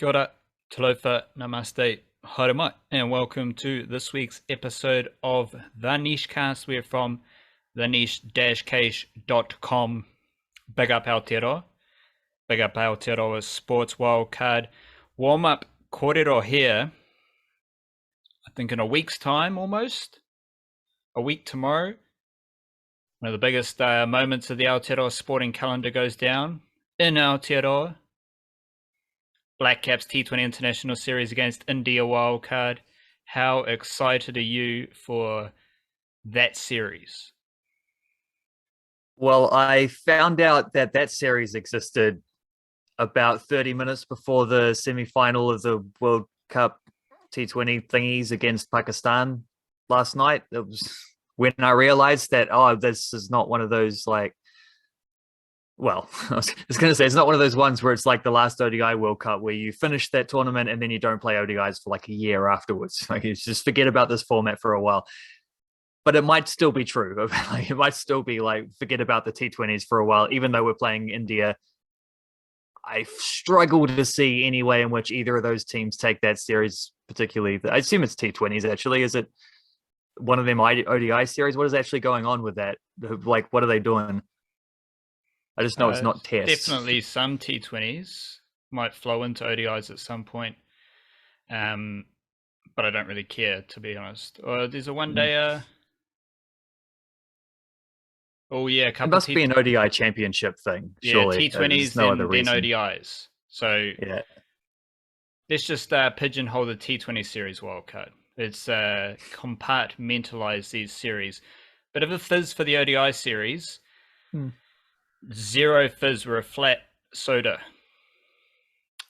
Kia ora, talofa, namaste, haere mai, and welcome to this week's episode of The Niche Cast. We're from theniche-case.com. Big up Aotearoa. Big up Aotearoa's Sports Wildcard warm-up kōrero here. I think in a week's time almost. A week tomorrow. One of the biggest moments of the Aotearoa sporting calendar goes down in Aotearoa. Blackcaps T20 International Series against India wildcard. How excited are you for that series? Well, I found out that series existed about 30 minutes before the semi-final of the World Cup T20 thingies against Pakistan last night. It was when I realized that, this is not one of those I was going to say, it's not one of those ones where it's like the last ODI World Cup where you finish that tournament and then you don't play ODIs for like a year afterwards. Like, you just forget about this format for a while. But it might still be true. It might still be like, forget about the T20s for a while, even though we're playing India. I struggle to see any way in which either of those teams take that series, particularly. I assume it's T20s, actually. Is it one of them ODI series? What is actually going on with that? Like, what are they doing? I just know it's not tests. Definitely some T20s might flow into ODIs at some point. But I don't really care, to be honest. Or there's a one-day... Oh, yeah. It must be an ODI championship thing, surely. Yeah, T20s, no then ODIs. So yeah. Let's just pigeonhole the T20 series wildcard. It's compartmentalize these series. Bit of a fizz for the ODI series. Zero fizz. We're a flat soda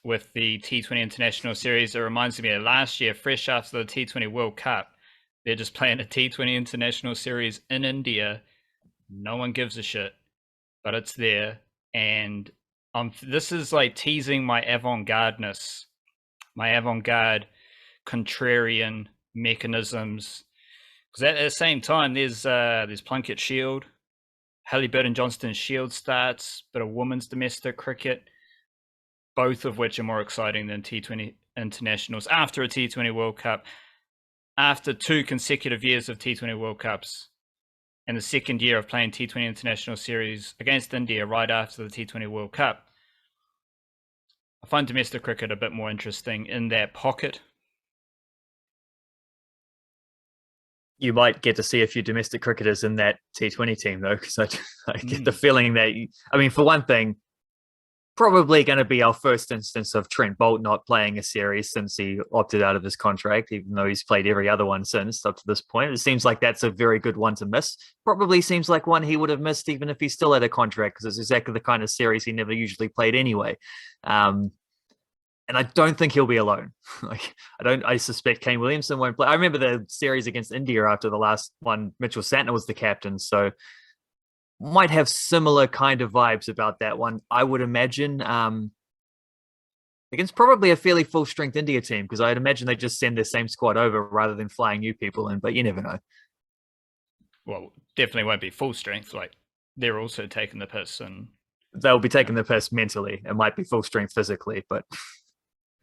with the T20 International Series. It reminds me of last year, fresh after the T20 World Cup. They're just playing a T20 International Series in India. No one gives a shit, but it's there. And this is like teasing my avant-gardeness, my avant-garde contrarian mechanisms. Because at the same time, there's Plunkett Shield. Halliburton Johnston Shield starts, but a women's domestic cricket, both of which are more exciting than T20 internationals after a T20 World Cup, after 2 consecutive years of T20 World Cups, and the second year of playing T20 International Series against India right after the T20 World Cup. I find domestic cricket a bit more interesting in that pocket. You might get to see a few domestic cricketers in that T20 team, though, because I get the feeling that, for one thing, probably going to be our first instance of Trent Boult not playing a series since he opted out of his contract, even though he's played every other one since up to this point. It seems like that's a very good one to miss. Probably seems like one he would have missed even if he still had a contract, because it's exactly the kind of series he never usually played anyway. And I don't think he'll be alone. I suspect Kane Williamson won't play. I remember the series against India after the last one, Mitchell Santner was the captain. So might have similar kind of vibes about that one, I would imagine. Against probably a fairly full strength India team, because I'd imagine they just send their same squad over rather than flying new people in, but you never know. Well, definitely won't be full strength. Like, they're also taking the piss, and they'll be taking the piss mentally. It might be full strength physically, but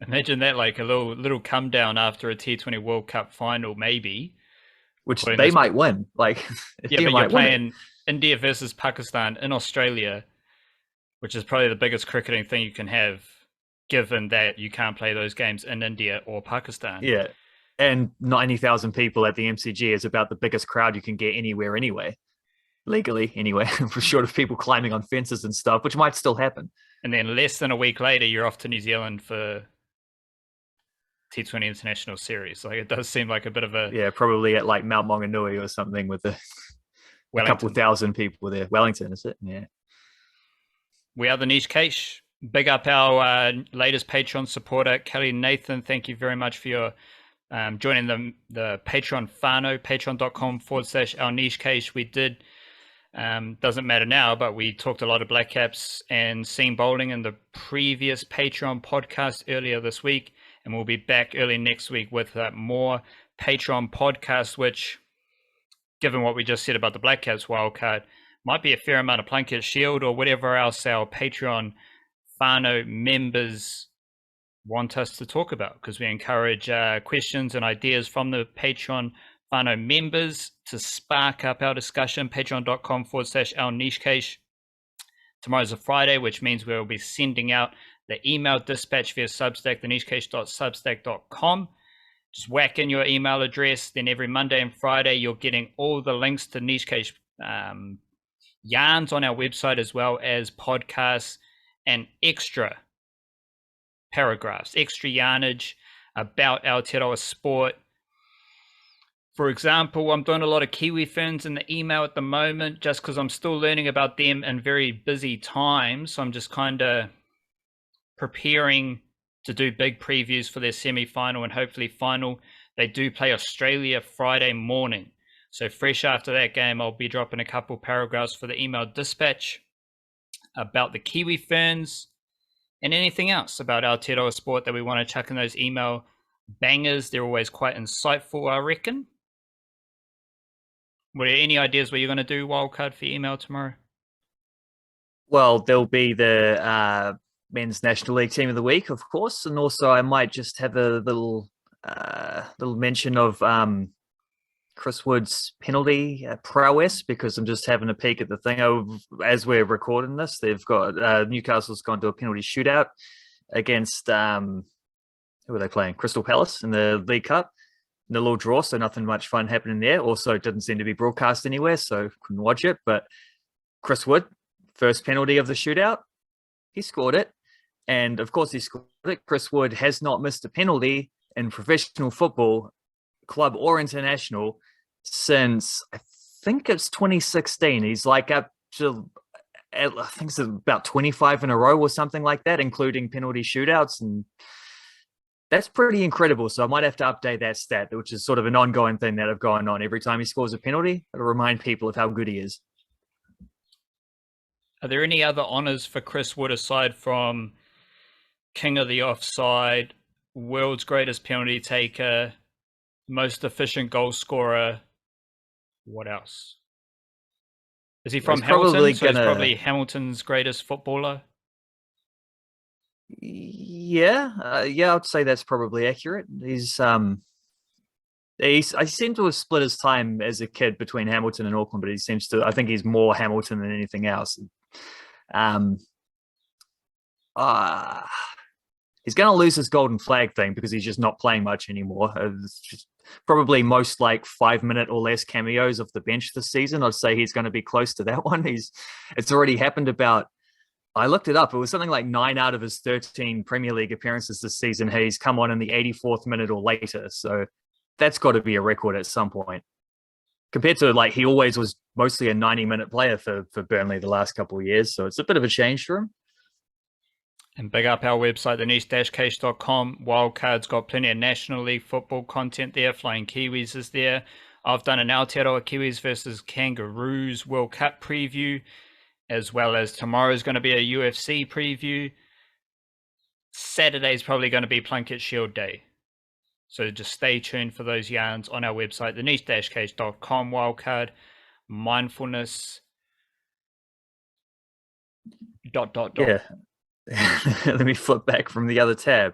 imagine that, like a little come down after a T20 World Cup final, maybe. Which they might win. Like, yeah, but you're playing India versus Pakistan in Australia, which is probably the biggest cricketing thing you can have, given that you can't play those games in India or Pakistan. Yeah, and 90,000 people at the MCG is about the biggest crowd you can get anywhere anyway. Legally, anyway, for short of people climbing on fences and stuff, which might still happen. And then less than a week later, you're off to New Zealand for T20 International Series. Like, it does seem like a bit of a... Yeah, probably at like Mount Maunganui or something with a couple thousand people there. Wellington, is it? Yeah. We are the Niche Case. Big up our latest Patreon supporter, Kelly Nathan. Thank you very much for your joining the Patreon whānau, patreon.com/our Niche Case. We did, doesn't matter now, but we talked a lot of Blackcaps and seam bowling in the previous Patreon podcast earlier this week. And we'll be back early next week with more Patreon podcasts, which, given what we just said about the Blackcaps wildcard, might be a fair amount of Plunkett Shield or whatever else our Patreon whānau members want us to talk about, because we encourage questions and ideas from the Patreon whānau members to spark up our discussion. Patreon.com/our niche cache. Tomorrow's a Friday, which means we'll be sending out the email dispatch via Substack, thenichecache.substack.com. Just whack in your email address. Then every Monday and Friday, you're getting all the links to Niche Cache yarns on our website, as well as podcasts and extra paragraphs, extra yarnage about Aotearoa sport. For example, I'm doing a lot of Kiwi Ferns in the email at the moment, just because I'm still learning about them in very busy times. So I'm just kind of preparing to do big previews for their semi-final and hopefully final. They do play Australia Friday morning. So fresh after that game, I'll be dropping a couple paragraphs for the email dispatch about the Kiwi Ferns and anything else about Aotearoa sport that we want to chuck in those email bangers. They're always quite insightful, I reckon. Were there any ideas what you're going to do, Wildcard, for your email tomorrow? Well, there'll be the men's National League Team of the Week, of course, and also I might just have a little mention of Chris Wood's penalty prowess, because I'm just having a peek at the thing. As we're recording this, they've got Newcastle's gone to a penalty shootout against who are they playing? Crystal Palace in the League Cup. In a little draw, so nothing much fun happening there. Also, it didn't seem to be broadcast anywhere, so couldn't watch it. But Chris Wood, first penalty of the shootout, he scored it. And of course, he scored it. Chris Wood has not missed a penalty in professional football, club or international, since I think it's 2016. He's like up to, I think it's about 25 in a row or something like that, including penalty shootouts. And that's pretty incredible. So I might have to update that stat, which is sort of an ongoing thing that I've gone on. Every time he scores a penalty, it'll remind people of how good he is. Are there any other honours for Chris Wood aside from King of the Offside, world's greatest penalty taker, most efficient goal scorer? What else? Is he from Hamilton? He's probably Hamilton's greatest footballer. Yeah, I'd say that's probably accurate. I seem to have split his time as a kid between Hamilton and Auckland, but I think he's more Hamilton than anything else. He's going to lose his golden flag thing because he's just not playing much anymore. It's just probably most like 5-minute or less cameos of the bench this season. I'd say he's going to be close to that one. It's already happened about, I looked it up. It was something like 9 out of his 13 Premier League appearances this season. He's come on in the 84th minute or later. So that's got to be a record at some point. Compared to like, he always was mostly a 90-minute player for Burnley the last couple of years. So it's a bit of a change for him. And big up our website, theniche-cache.com. Wildcard's got plenty of National League football content there. Flying Kiwis is there. I've done an Aotearoa Kiwis versus Kangaroos World Cup preview, as well as tomorrow's going to be a UFC preview. Saturday's probably going to be Plunkett Shield Day. So just stay tuned for those yarns on our website, theniche-cache.com. Wildcard, mindfulness, ... Yeah. Let me flip back from the other tab.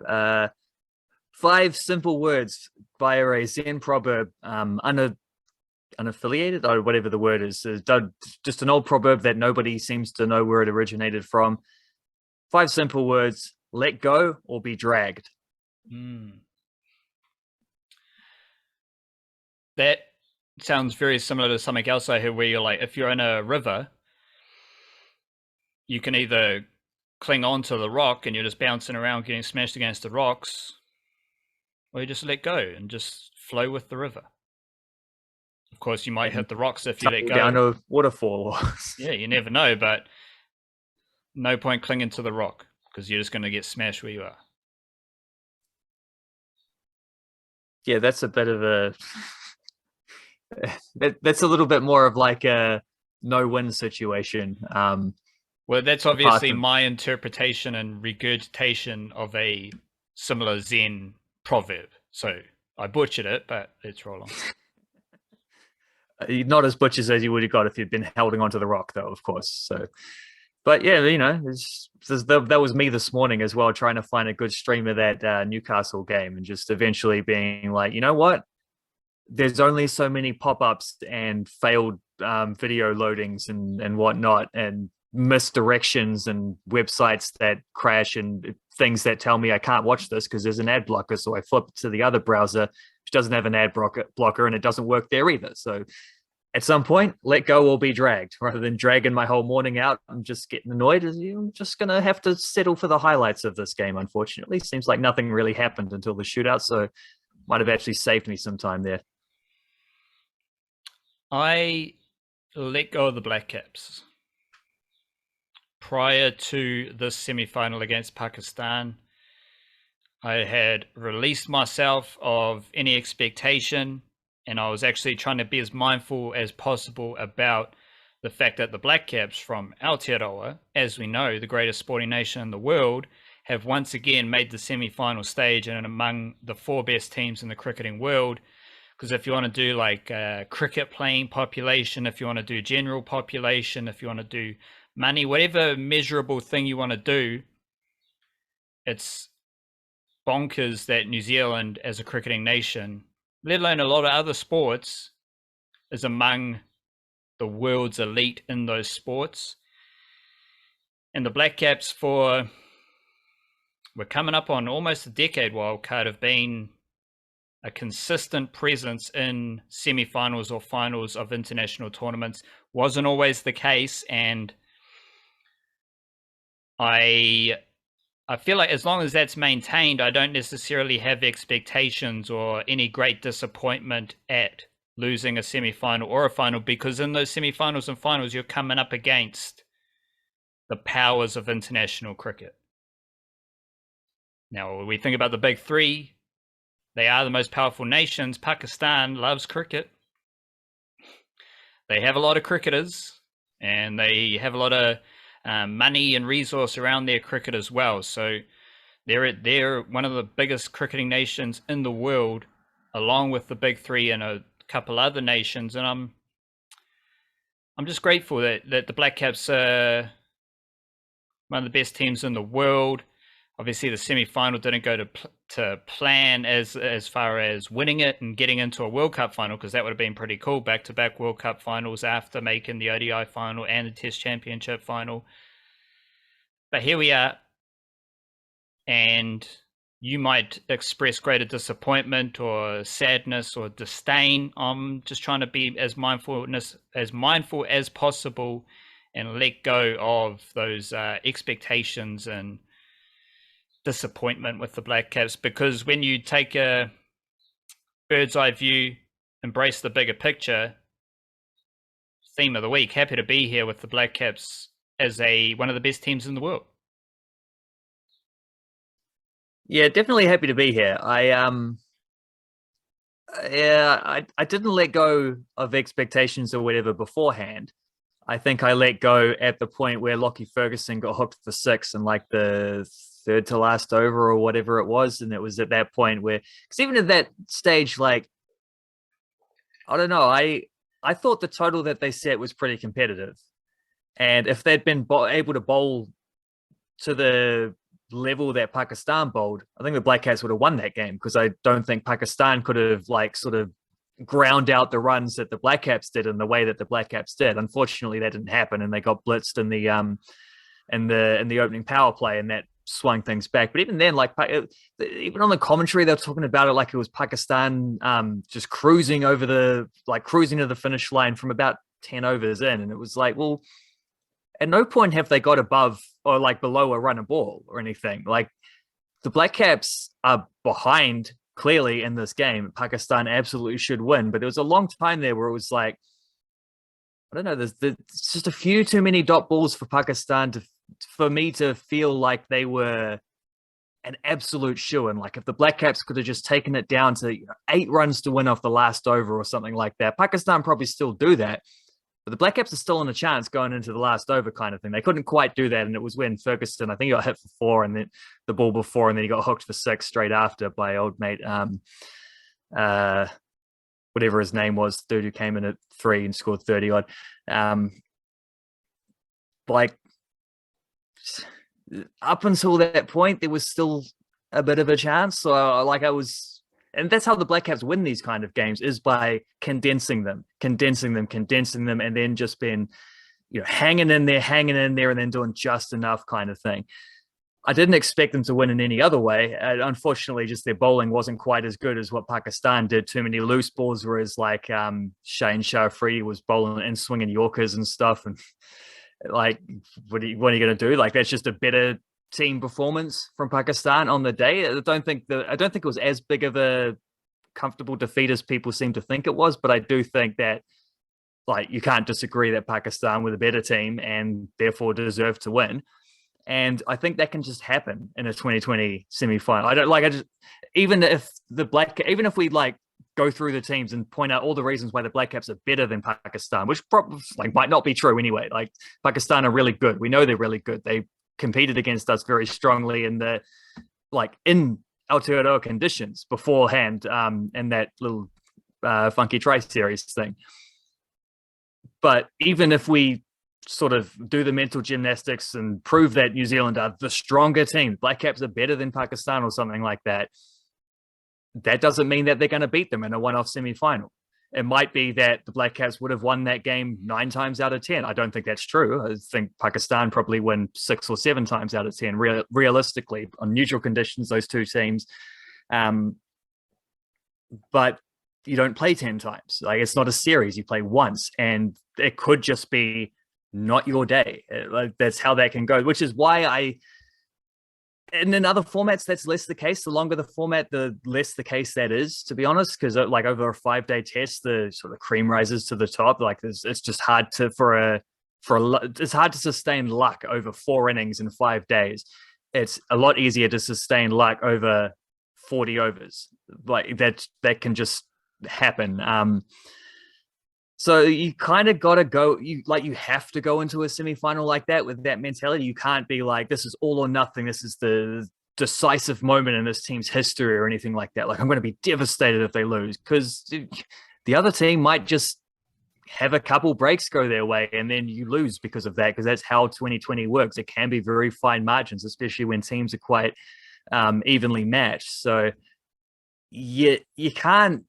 5 simple words via a Zen proverb, unaffiliated, or whatever the word is. Just an old proverb that nobody seems to know where it originated from. 5 simple words: let go or be dragged. That sounds very similar to something else I heard, where you're like, if you're in a river, you can either cling on to the rock and you're just bouncing around getting smashed against the rocks, or you just let go and just flow with the river. Of course, you might hit the rocks if you let go. Down a waterfall. Yeah, you never know, but no point clinging to the rock because you're just going to get smashed where you are. Yeah, that's a bit of a... that's a little bit more of like a no-win situation. Well, that's obviously my interpretation and regurgitation of a similar Zen proverb. So I butchered it, but let's roll on. Not as butchers as you would have got if you'd been holding onto the rock, though, of course. So, But yeah, that was me this morning as well, trying to find a good stream of that Newcastle game, and just eventually being like, you know what? There's only so many pop-ups and failed video loadings and whatnot, and misdirections and websites that crash and things that tell me I can't watch this because there's an ad blocker. So I flip to the other browser, which doesn't have an ad blocker, and it doesn't work there either. So at some point, let go or be dragged. Rather than dragging my whole morning out, I'm just getting annoyed. I'm just going to have to settle for the highlights of this game, unfortunately. Seems like nothing really happened until the shootout, so might have actually saved me some time there. I let go of the Blackcaps prior to this semi-final against Pakistan. I had released myself of any expectation, and I was actually trying to be as mindful as possible about the fact that the Blackcaps from Aotearoa, as we know, the greatest sporting nation in the world, have once again made the semi-final stage and among the 4 best teams in the cricketing world. Because if you want to do like cricket playing population, if you want to do general population, if you want to do money, whatever measurable thing you want to do, it's bonkers that New Zealand as a cricketing nation, let alone a lot of other sports, is among the world's elite in those sports. And the Blackcaps we're coming up on almost a decade wildcard, have been a consistent presence in semi-finals or finals of international tournaments. Wasn't always the case, and I feel like as long as that's maintained, I don't necessarily have expectations or any great disappointment at losing a semi-final or a final, because in those semi-finals and finals, you're coming up against the powers of international cricket. Now, when we think about the big 3, they are the most powerful nations. Pakistan loves cricket. They have a lot of cricketers, and they have a lot of money and resource around their cricket as well. So they're one of the biggest cricketing nations in the world, along with the big 3 and a couple other nations. And I'm just grateful that the Blackcaps are one of the best teams in the world. Obviously, the semi-final didn't go to plan as far as winning it and getting into a World Cup final, because that would have been pretty cool. Back-to-back World Cup finals after making the ODI final and the Test Championship final. But here we are, and you might express greater disappointment or sadness or disdain. I'm just trying to be as mindful as possible and let go of those expectations and disappointment with the Blackcaps, because when you take a bird's eye view, embrace the bigger picture, theme of the week, happy to be here with the Blackcaps as one of the best teams in the world. Yeah, definitely happy to be here. I didn't let go of expectations or whatever beforehand. I think I let go at the point where Lockie Ferguson got hooked for 6 and like the 3rd to last over or whatever it was. And it was at that point where, because even at that stage, like, I don't know, I thought the total that they set was pretty competitive. And if they'd been able to bowl to the level that Pakistan bowled, I think the Blackcaps would have won that game, because I don't think Pakistan could have like sort of ground out the runs that the Blackcaps did in the way that the Blackcaps did. Unfortunately, that didn't happen, and they got blitzed in the opening power play, and that swung things back. But even then, like, even on the commentary, they were talking about it like it was Pakistan just cruising to the finish line from about 10 overs in, and it was like, well, at no point have they got above or like below a run a ball or anything. Like, the Blackcaps are behind clearly in this game. Pakistan absolutely should win, but there was a long time there where it was like, I don't know, there's just a few too many dot balls for Pakistan for me to feel like they were an absolute shoo-in. Like, if the Blackcaps could have just taken it down to 8 runs to win off the last over or something like that, Pakistan probably still do that. But the Blackcaps are still in a chance going into the last over kind of thing. They couldn't quite do that, and it was when Ferguson, I think he got hit for 4 and then the ball before, and then he got hooked for 6 straight after by old mate, whatever his name was, dude who came in at 3 and scored 30 odd. Like, up until that point, there was still a bit of a chance. So and that's how the Black Caps win these kind of games, is by condensing them, and then just being, hanging in there, and then doing just enough kind of thing. I didn't expect them to win in any other way. Unfortunately, just their bowling wasn't quite as good as what Pakistan did. Too many loose balls, whereas like Shane Shah-Afridi was bowling and swinging Yorkers and stuff. And like, what are you going to do? Like, that's just a better team performance from Pakistan on the day. I don't think it was as big of a comfortable defeat as people seem to think it was, but I do think that, like, you can't disagree that Pakistan were the better team and therefore deserve to win. And I think that can just happen in a 2020 semi-final. Even if we like go through the teams and point out all the reasons why the Black Caps are better than Pakistan, which probably might not be true anyway. Like, Pakistan are really good. We know they're really good. They competed against us very strongly in Aotearoa conditions beforehand, in that little funky tri-series thing. But even if we sort of do the mental gymnastics and prove that New Zealand are the stronger team, Black Caps are better than Pakistan or something like that, that doesn't mean that they're going to beat them in a one-off semi-final. It might be that the Black Caps would have won that game 9 times out of 10. I don't think that's true. I think Pakistan probably win 6 or 7 times out of 10, realistically, on neutral conditions, those two teams. But you don't play 10 times. Like, it's not a series. You play once, and it could just be not your day. That's how that can go, which is why in other formats, that's less the case. The longer the format, the less the case that is, to be honest, because like over a 5-day test, the sort of cream rises to the top. Like, it's just hard to it's hard to sustain luck over 4 innings in 5 days. It's a lot easier to sustain luck over 40 overs. Like, that can just happen. So you kind of got to go, you have to go into a semi-final like that with that mentality. You can't be like, this is all or nothing. This is the decisive moment in this team's history or anything like that. Like, I'm going to be devastated if they lose, because the other team might just have a couple breaks go their way and then you lose because of that, because that's how 2020 works. It can be very fine margins, especially when teams are quite evenly matched. So you can't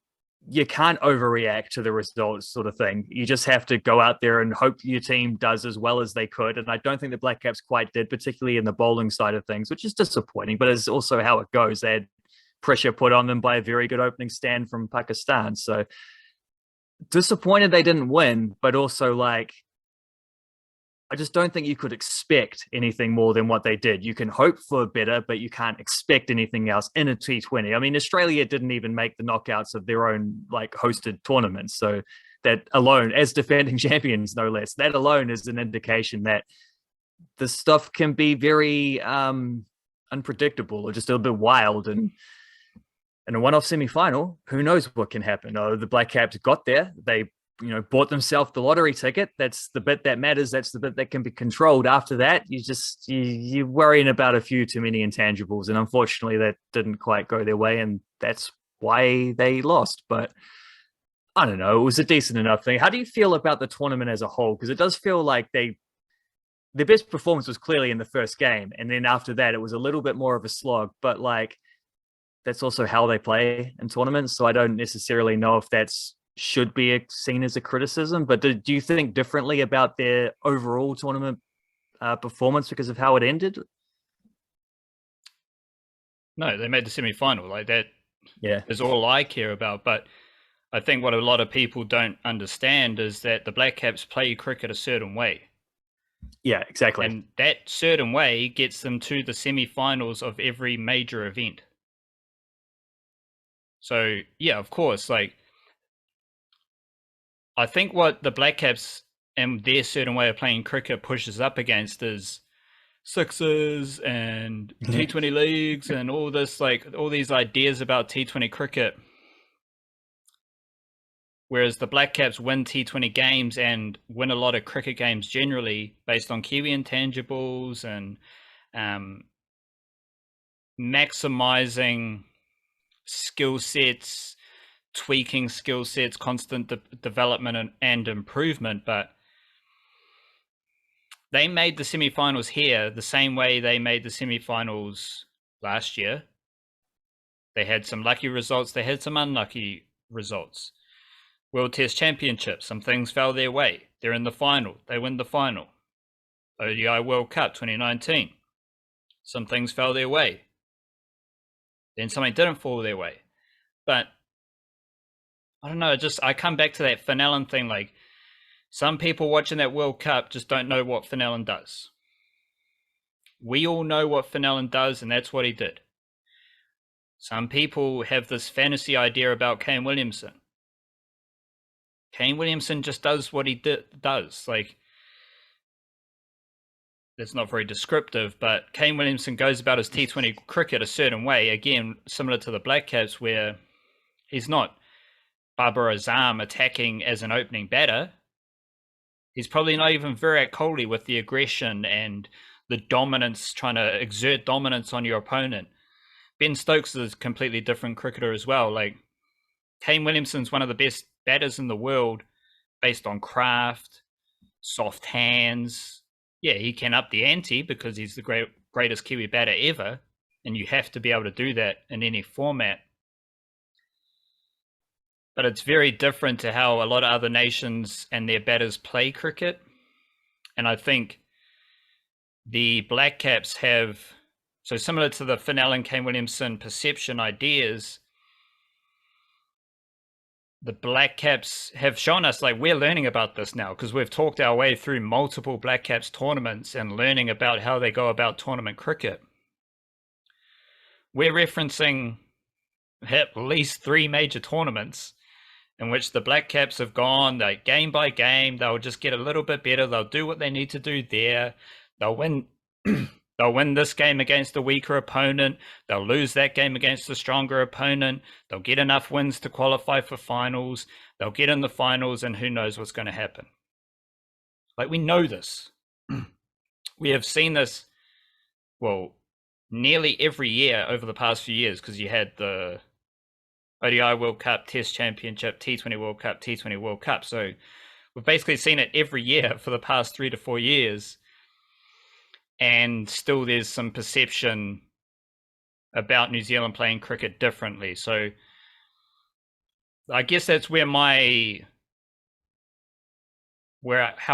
overreact to the results, sort of thing. You just have to go out there and hope your team does as well as they could. And I don't think the Black Caps quite did, particularly in the bowling side of things, which is disappointing, but it's also how it goes. They had pressure put on them by a very good opening stand from Pakistan. So disappointed they didn't win, but also, like, I just don't think you could expect anything more than what they did. You can hope for better, but you can't expect anything else in a T20. I mean, Australia didn't even make the knockouts of their own, like, hosted tournaments. So that alone, as defending champions, no less, that alone is an indication that the stuff can be very unpredictable or just a little bit wild. And in a one-off semi-final, who knows what can happen? Oh, the Black Caps got there. They bought themselves the lottery ticket. That's the bit that matters. That's the bit that can be controlled. After that, you're worrying about a few too many intangibles. And unfortunately, that didn't quite go their way. And that's why they lost. But I don't know. It was a decent enough thing. How do you feel about the tournament as a whole? Because it does feel like their best performance was clearly in the first game. And then after that, it was a little bit more of a slog. But, like, that's also how they play in tournaments. So I don't necessarily know if that's should be seen as a criticism, but do you think differently about their overall tournament performance because of how it ended? No, they made the semi-final. Like, that Yeah, is all I care about. But I think what a lot of people don't understand is that the Black Caps play cricket a certain way. Yeah, exactly. And that certain way gets them to the semi-finals of every major event. So, yeah, of course, like, I think what the Black Caps and their certain way of playing cricket pushes up against is sixes and T20 leagues and all this, like, all these ideas about T20 cricket. Whereas the Black Caps win T20 games and win a lot of cricket games generally based on Kiwi intangibles and maximizing skill sets, tweaking skill sets, constant development and improvement. But they made the semi-finals here the same way they made the semi-finals last year. They had some lucky results. They had some unlucky results. World Test Championship, some things fell their way. They're in the final. They win the final. ODI World Cup 2019. Some things fell their way. Then something didn't fall their way. But I don't know, I come back to that Fenelon thing. Like, some people watching that World Cup just don't know what Fenelon does. We all know what Fenelon does, and that's what he did. Some people have this fantasy idea about Kane Williamson. Kane Williamson just does what he does. Like, that's not very descriptive, but Kane Williamson goes about his T20 cricket a certain way. Again, similar to the Blackcaps, where he's not Babar Azam attacking as an opening batter. He's probably not even Virat Kohli with the aggression and the dominance, trying to exert dominance on your opponent. Ben Stokes is a completely different cricketer as well. Like, Kane Williamson's one of the best batters in the world based on craft, soft hands. Yeah, he can up the ante because he's the greatest Kiwi batter ever, and you have to be able to do that in any format. But it's very different to how a lot of other nations and their batters play cricket. And I think the Blackcaps have, so similar to the Fenelon Kane Williamson perception ideas, the Blackcaps have shown us, like, we're learning about this now because we've talked our way through multiple Blackcaps tournaments and learning about how they go about tournament cricket. We're referencing at least 3 major tournaments in which the Blackcaps have gone, like, game by game. They'll just get a little bit better. They'll do what they need to do there. They'll win. They'll win this game against a weaker opponent. They'll lose that game against a stronger opponent. They'll get enough wins to qualify for finals. They'll get in the finals, and who knows what's going to happen. Like, we know this. We have seen this, well, nearly every year over the past few years, because you had the ODI World Cup, Test Championship, T20 World Cup, T20 World Cup. So we've basically seen it every year for the past 3 to 4 years. And still there's some perception about New Zealand playing cricket differently. So I guess that's how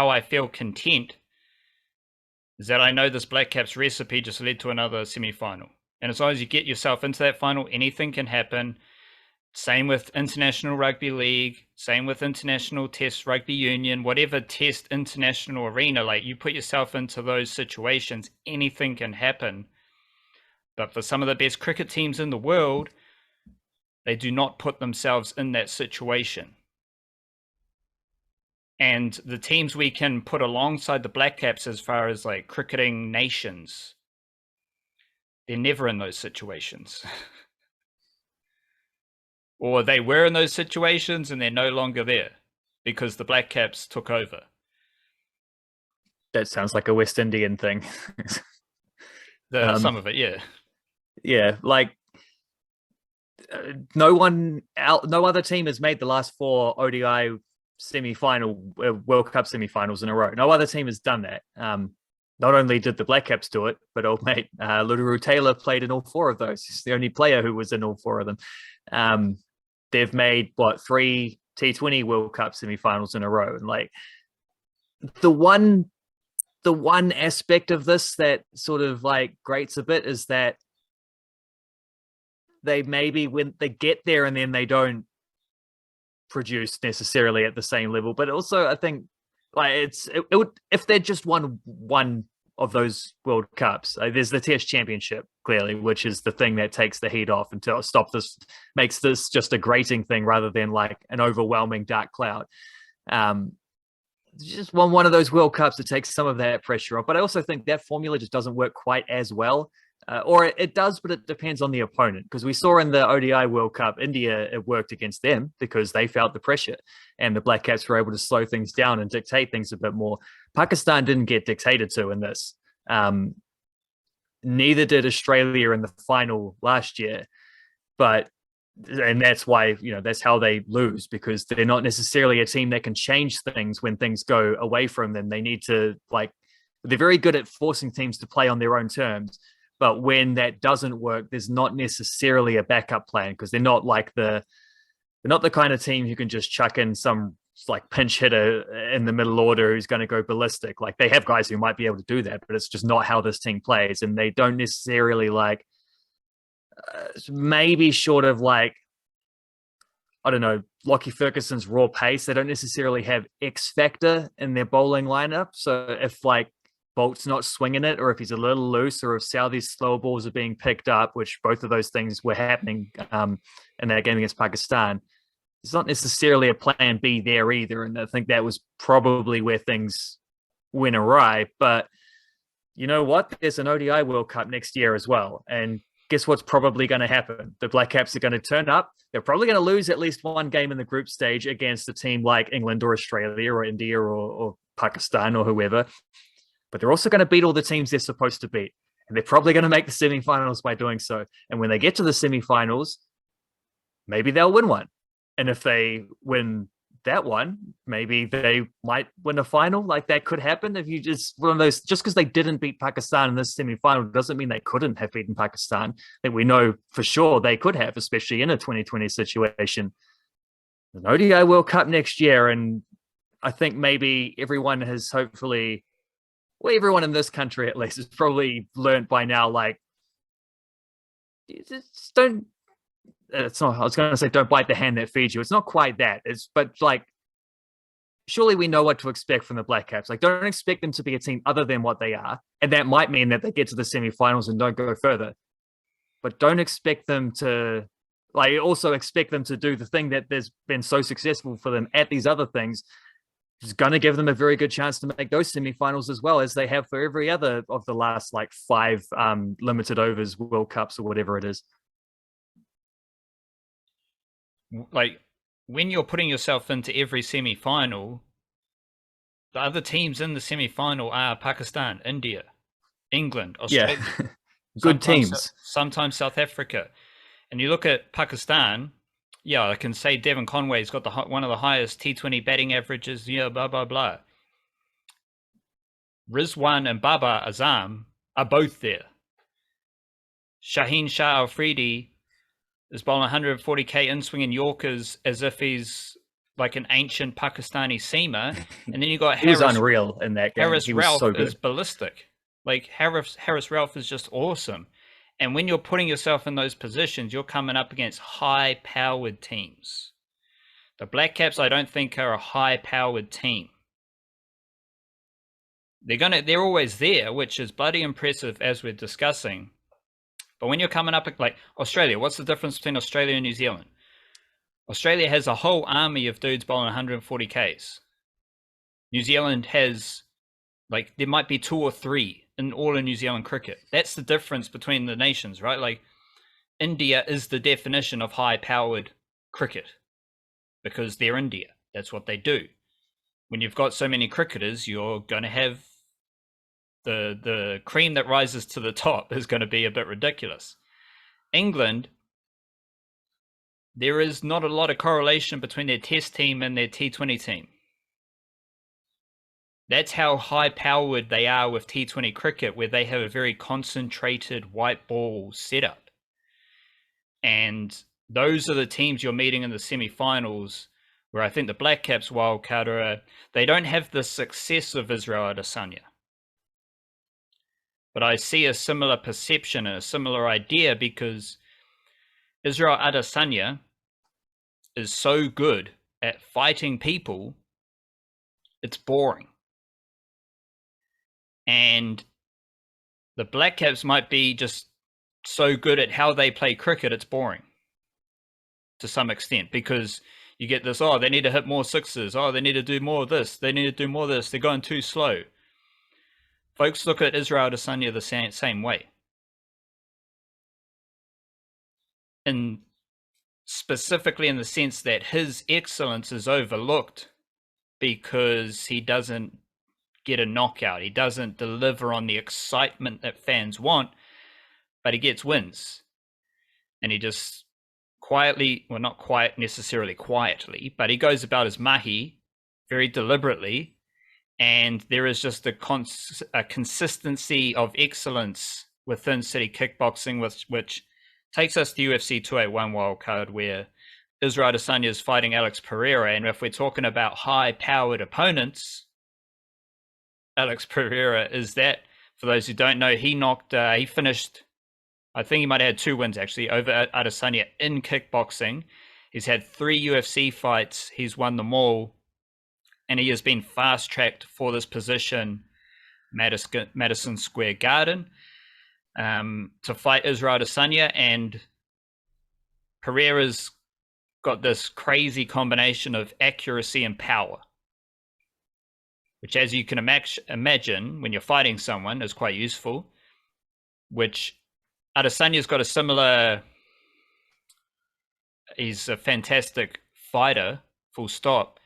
I feel content is that I know this Blackcaps recipe just led to another semi-final. And as long as you get yourself into that final, anything can happen. Same with International Rugby League, same with International Test Rugby Union, whatever test international arena, like, you put yourself into those situations, anything can happen. But for some of the best cricket teams in the world, they do not put themselves in that situation. And the teams we can put alongside the Blackcaps as far as, like, cricketing nations, they're never in those situations. Or they were in those situations and they're no longer there because the Blackcaps took over. That sounds like a West Indian thing. Some of it, yeah. Yeah, like, no other team has made the last 4 ODI World Cup semi-finals in a row. No other team has done that. Not only did the Blackcaps do it, but old mate Lutaru Taylor played in all 4 of those. He's the only player who was in all 4 of them. They've made 3 T20 World Cup semi-finals in a row, and, like, the one aspect of this that sort of, like, grates a bit is that they maybe, when they get there and then they don't produce necessarily at the same level. But also, I think, like, it would, if they just won one of those World Cups, there's the Test Championship, clearly, which is the thing that takes the heat off until makes this just a grating thing rather than, like, an overwhelming dark cloud. Just one of those World Cups that takes some of that pressure off. But I also think that formula just doesn't work quite as well. Or it does, but it depends on the opponent. Because we saw in the ODI World Cup, India, it worked against them because they felt the pressure. And the Blackcaps were able to slow things down and dictate things a bit more. Pakistan didn't get dictated to in this. Neither did Australia in the final last year. And that's why, that's how they lose, because they're not necessarily a team that can change things when things go away from them. They need to, like, they're very good at forcing teams to play on their own terms. But when that doesn't work, there's not necessarily a backup plan because they're not the kind of team who can just chuck in some like pinch hitter in the middle order who's going to go ballistic. Like they have guys who might be able to do that, but it's just not how this team plays. And they don't necessarily like maybe short of like, I don't know, Lockie Ferguson's raw pace. They don't necessarily have X factor in their bowling lineup. So if like Bolt's not swinging it, or if he's a little loose, or if Southie's slower balls are being picked up, which both of those things were happening in that game against Pakistan, there's not necessarily a plan B there either. And I think that was probably where things went awry. But you know what? There's an ODI World Cup next year as well. And guess what's probably going to happen? The Blackcaps are going to turn up. They're probably going to lose at least one game in the group stage against a team like England or Australia or India or Pakistan or whoever. But they're also going to beat all the teams they're supposed to beat. And they're probably going to make the semifinals by doing so. And when they get to the semifinals, maybe they'll win one. And if they win that one, maybe they might win a final. Like that could happen if you just one of those. Just because they didn't beat Pakistan in this semifinal doesn't mean they couldn't have beaten Pakistan. I think we know for sure they could have, especially in a 2020 situation. An ODI World Cup next year, and I think maybe everyone has hopefully, well, everyone in this country at least has probably learned by now. Like, just don't. It's not. I was going to say, don't bite the hand that feeds you. It's not quite that. But like, surely we know what to expect from the Blackcaps. Like, don't expect them to be a team other than what they are, and that might mean that they get to the semifinals and don't go further. But don't expect them to. Like, also expect them to do the thing that has been so successful for them at these other things. Is going to give them a very good chance to make those semifinals as well as they have for every other of the last like 5 limited overs World Cups or whatever it is. Like when you're putting yourself into every semi-final, the other teams in the semi-final are Pakistan, India, England, Australia. Yeah. Good teams. Sometimes South Africa. And you look at Pakistan, yeah, I can say Devon Conway's got one of the highest T20 batting averages, yeah, blah, blah, blah. Rizwan and Babar Azam are both there. Shaheen Shah Afridi is bowling 140k in-swinging Yorkers as if he's like an ancient Pakistani seamer. And then you got He was unreal in that game. Harris He was Ralph so good. is ballistic. Like Harris Ralph is just awesome. And when you're putting yourself in those positions, you're coming up against high-powered teams. The Blackcaps, I don't think, are a high-powered team. They're always there, which is bloody impressive as we're discussing. But when you're coming up like Australia, what's the difference between Australia and New Zealand? Australia has a whole army of dudes bowling 140Ks. New Zealand has, like, there might be 2 or 3 in all of New Zealand cricket. That's the difference between the nations, right? Like, India is the definition of high-powered cricket because they're India. That's what they do. When you've got so many cricketers, you're going to have the cream that rises to the top is going to be a bit ridiculous. England, there is not a lot of correlation between their test team and their T20 team. That's how high-powered they are with T20 cricket, where they have a very concentrated white ball setup. And those are the teams you're meeting in the semi-finals, where I think the Blackcaps wildcard they don't have the success of Israel Adesanya. But I see a similar perception and a similar idea because Israel Adesanya is so good at fighting people, it's boring. And the Blackcaps might be just so good at how they play cricket, it's boring to some extent because you get this, oh, they need to hit more sixes. Oh, they need to do more of this. They need to do more of this. They're going too slow. Folks look at Israel Adesanya the same way. And specifically in the sense that his excellence is overlooked because he doesn't get a knockout. He doesn't deliver on the excitement that fans want, but he gets wins. And he just quietly, well, not quite necessarily quietly, but he goes about his mahi very deliberately and there is just a consistency of excellence within city kickboxing, which takes us to UFC 281 wildcard, where Israel Adesanya is fighting Alex Pereira. And if we're talking about high-powered opponents, Alex Pereira is that. For those who don't know, he finished, I think he might have had 2 wins actually, over Adesanya in kickboxing. He's had 3 UFC fights. He's won them all. And he has been fast-tracked for this position, Madison Square Garden, to fight Israel Adesanya. And Pereira's got this crazy combination of accuracy and power, which, as you can imagine, when you're fighting someone, is quite useful, which Adesanya's got a similar... He's a fantastic fighter, full stop,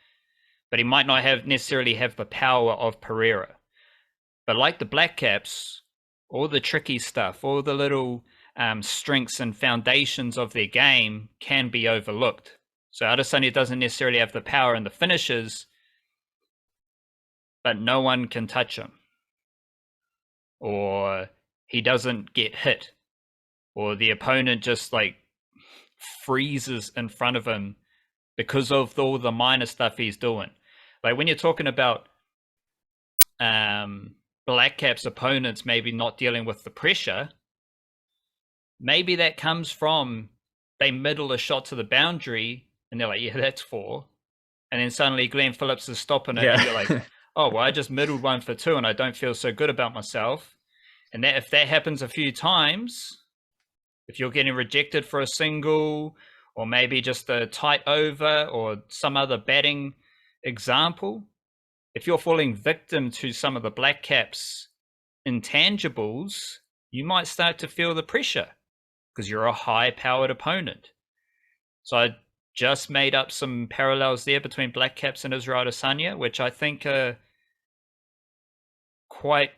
but he might not necessarily have the power of Pereira. But like the Blackcaps, all the tricky stuff, all the little strengths and foundations of their game can be overlooked. So Adesanya doesn't necessarily have the power in the finishes, but no one can touch him. Or he doesn't get hit. Or the opponent just like freezes in front of him because of all the minor stuff he's doing. Like when you're talking about Blackcaps opponents maybe not dealing with the pressure, maybe that comes from they middle a shot to the boundary and they're like, yeah, that's 4. And then suddenly Glenn Phillips is stopping it, and you're like, oh, well, I just middled 1 for 2 and I don't feel so good about myself. And that if that happens a few times, if you're getting rejected for a single, or maybe just a tight over, or some other batting example, if you're falling victim to some of the Blackcaps intangibles, you might start to feel the pressure because you're a high-powered opponent. So I just made up some parallels there between Blackcaps and Israel Adesanya, which I think are quite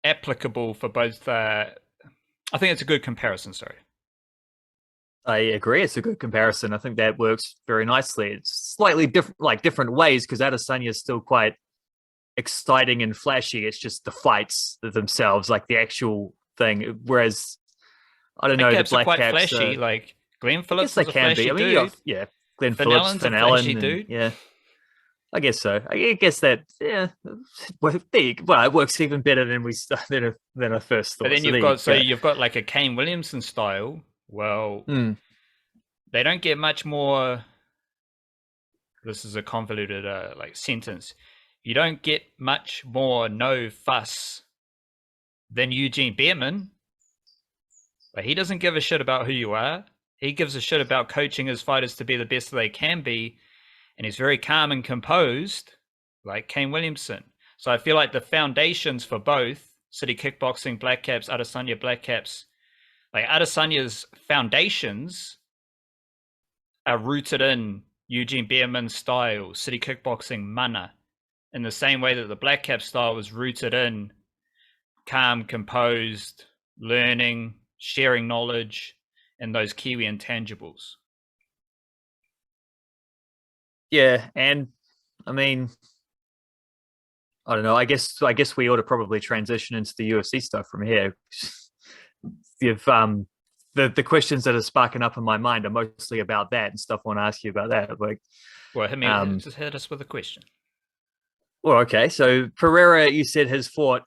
applicable for both. I think it's a good comparison, sorry. I agree. It's a good comparison. I think that works very nicely. It's slightly different ways, because Adesanya is still quite exciting and flashy. It's just the fights themselves, like the actual thing. Whereas, I don't know, the Blackcaps are quite flashy. Like Glenn Phillips is a flashy dude. I mean, yeah, Glenn Phillips, Finn Allen, dude. Yeah, I guess so. I guess that, yeah. Well, it works even better than I first thought. But then you've got like a Kane Williamson style. Well, they don't get much more. This is a convoluted sentence. You don't get much more no fuss than Eugene Behrman. But he doesn't give a shit about who you are. He gives a shit about coaching his fighters to be the best they can be. And he's very calm and composed, like Kane Williamson. So I feel like the foundations for both City Kickboxing, Blackcaps, Adesanya, Blackcaps, like Adesanya's foundations are rooted in Eugene Behrman's style, City Kickboxing, mana, in the same way that the Blackcap style was rooted in calm, composed, learning, sharing knowledge, and those Kiwi intangibles. Yeah, and I mean, I don't know. I guess we ought to probably transition into the UFC stuff from here. If the questions that are sparking up in my mind are mostly about that and stuff. I want to ask you about that. Like, well, just hit us with a question. Well, okay. So Pereira, you said, has fought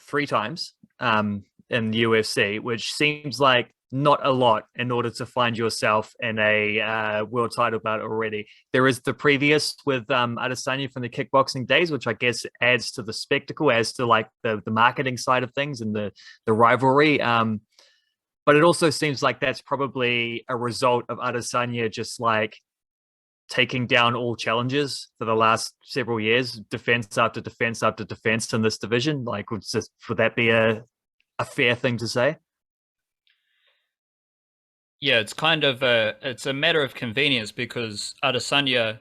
3 times in the UFC, which seems like not a lot in order to find yourself in a world title bout already. There is the previous with Adesanya from the kickboxing days, which I guess adds to the spectacle, adds to like the marketing side of things and the rivalry. But it also seems like that's probably a result of Adesanya just like taking down all challenges for the last several years, defense after defense after defense in this division. Like, would that be a fair thing to say? Yeah, it's kind of it's a matter of convenience, because Adesanya,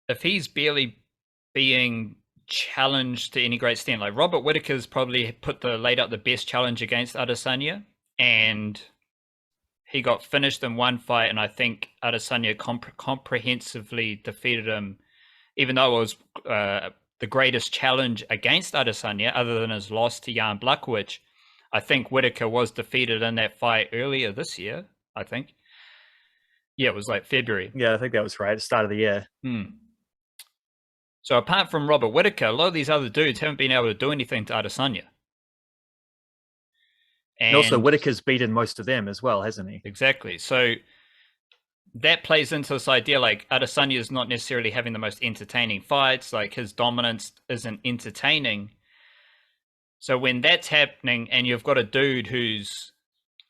if he's barely being challenged to any great extent, like Robert Whittaker's probably laid out the best challenge against Adesanya, and he got finished in one fight, and I think Adesanya comprehensively defeated him, even though it was the greatest challenge against Adesanya, other than his loss to Jan Blachowicz. I think Whittaker was defeated in that fight earlier this year, I think. Yeah, it was like February. Yeah, I think that was right at the start of the year. So apart from Robert Whittaker, a lot of these other dudes haven't been able to do anything to Adesanya. And also Whittaker's beaten most of them as well, hasn't he? Exactly. So that plays into this idea, like Adesanya is not necessarily having the most entertaining fights, like his dominance isn't entertaining. So when that's happening and you've got a dude who's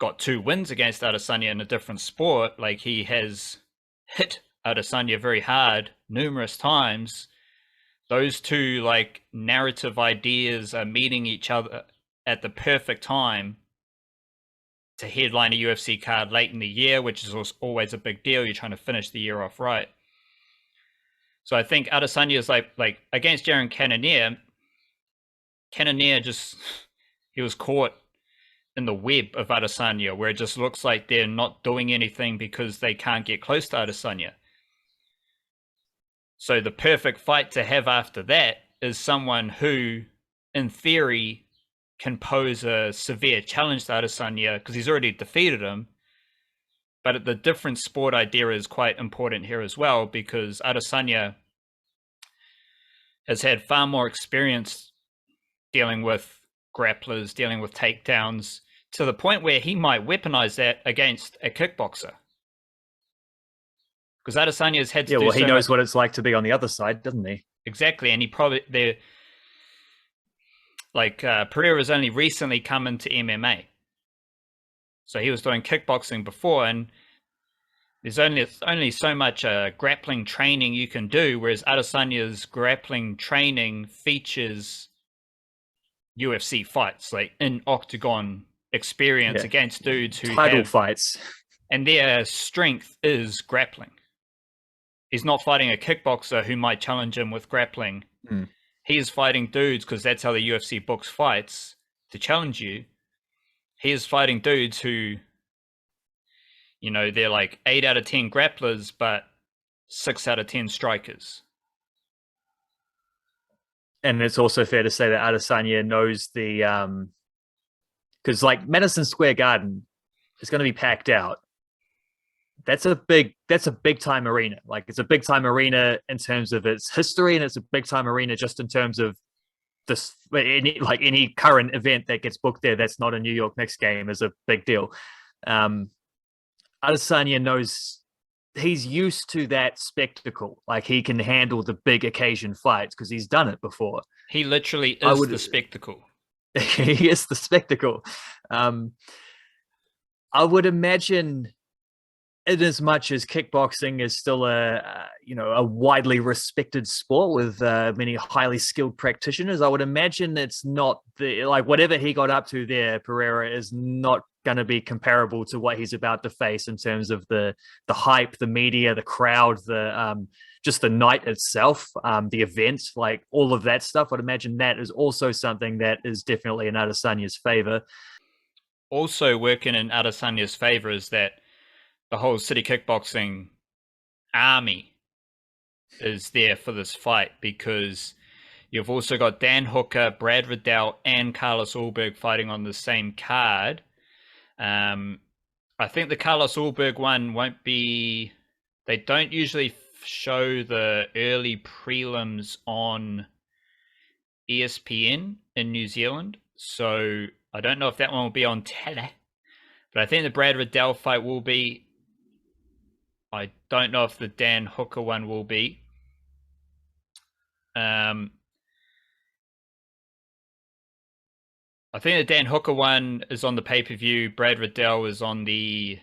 got 2 wins against Adesanya in a different sport, like he has hit Adesanya very hard numerous times, those two like narrative ideas are meeting each other at the perfect time to headline a UFC card late in the year, which is always a big deal. You're trying to finish the year off right. So I think Adesanya is like against Jaron Cannonier just, he was caught in the web of Adesanya, where it just looks like they're not doing anything because they can't get close to Adesanya. So the perfect fight to have after that is someone who, in theory, can pose a severe challenge to Adesanya because he's already defeated him. But the different sport idea is quite important here as well, because Adesanya has had far more experience dealing with grapplers, dealing with takedowns, to the point where he might weaponize that against a kickboxer. Because Adesanya has had to do he knows what it's like to be on the other side, doesn't he? Exactly, and he probably Pereira's only recently come into MMA, so he was doing kickboxing before, and there's only so much grappling training you can do, whereas Adesanya's grappling training features UFC fights, like in octagon experience against dudes who title fights, and their strength is grappling. He's not fighting a kickboxer who might challenge him with grappling. He is fighting dudes, because that's how the UFC books fights, to challenge you. He is fighting dudes who, you know, they're like 8 out of 10 grapplers, but 6 out of 10 strikers. And it's also fair to say that Adesanya knows the, because like Madison Square Garden is going to be packed out. That's a big time arena. Like, it's a big time arena in terms of its history, and it's a big time arena just in terms of this, any current event that gets booked there that's not a New York Knicks game is a big deal. Adesanya knows, he's used to that spectacle. Like, he can handle the big occasion fights because he's done it before. He literally is the spectacle. He is the spectacle. I would imagine, in as much as kickboxing is still a widely respected sport with many highly skilled practitioners, I would imagine it's not whatever he got up to there, Pereira, is not going to be comparable to what he's about to face in terms of the hype, the media, the crowd, just the night itself, the event, like all of that stuff. I'd imagine that is also something that is definitely in Adesanya's favor. Also working in Adesanya's favor is that the whole city kickboxing army is there for this fight, because you've also got Dan Hooker, Brad Riddell, and Carlos Ulberg fighting on the same card. I think the Carlos Ulberg one won't be... They don't usually show the early prelims on ESPN in New Zealand, so I don't know if that one will be on tele. But I think the Brad Riddell fight will be. I don't know if the Dan Hooker one will be. I think the Dan Hooker one is on the pay-per-view. Brad Riddell is on the...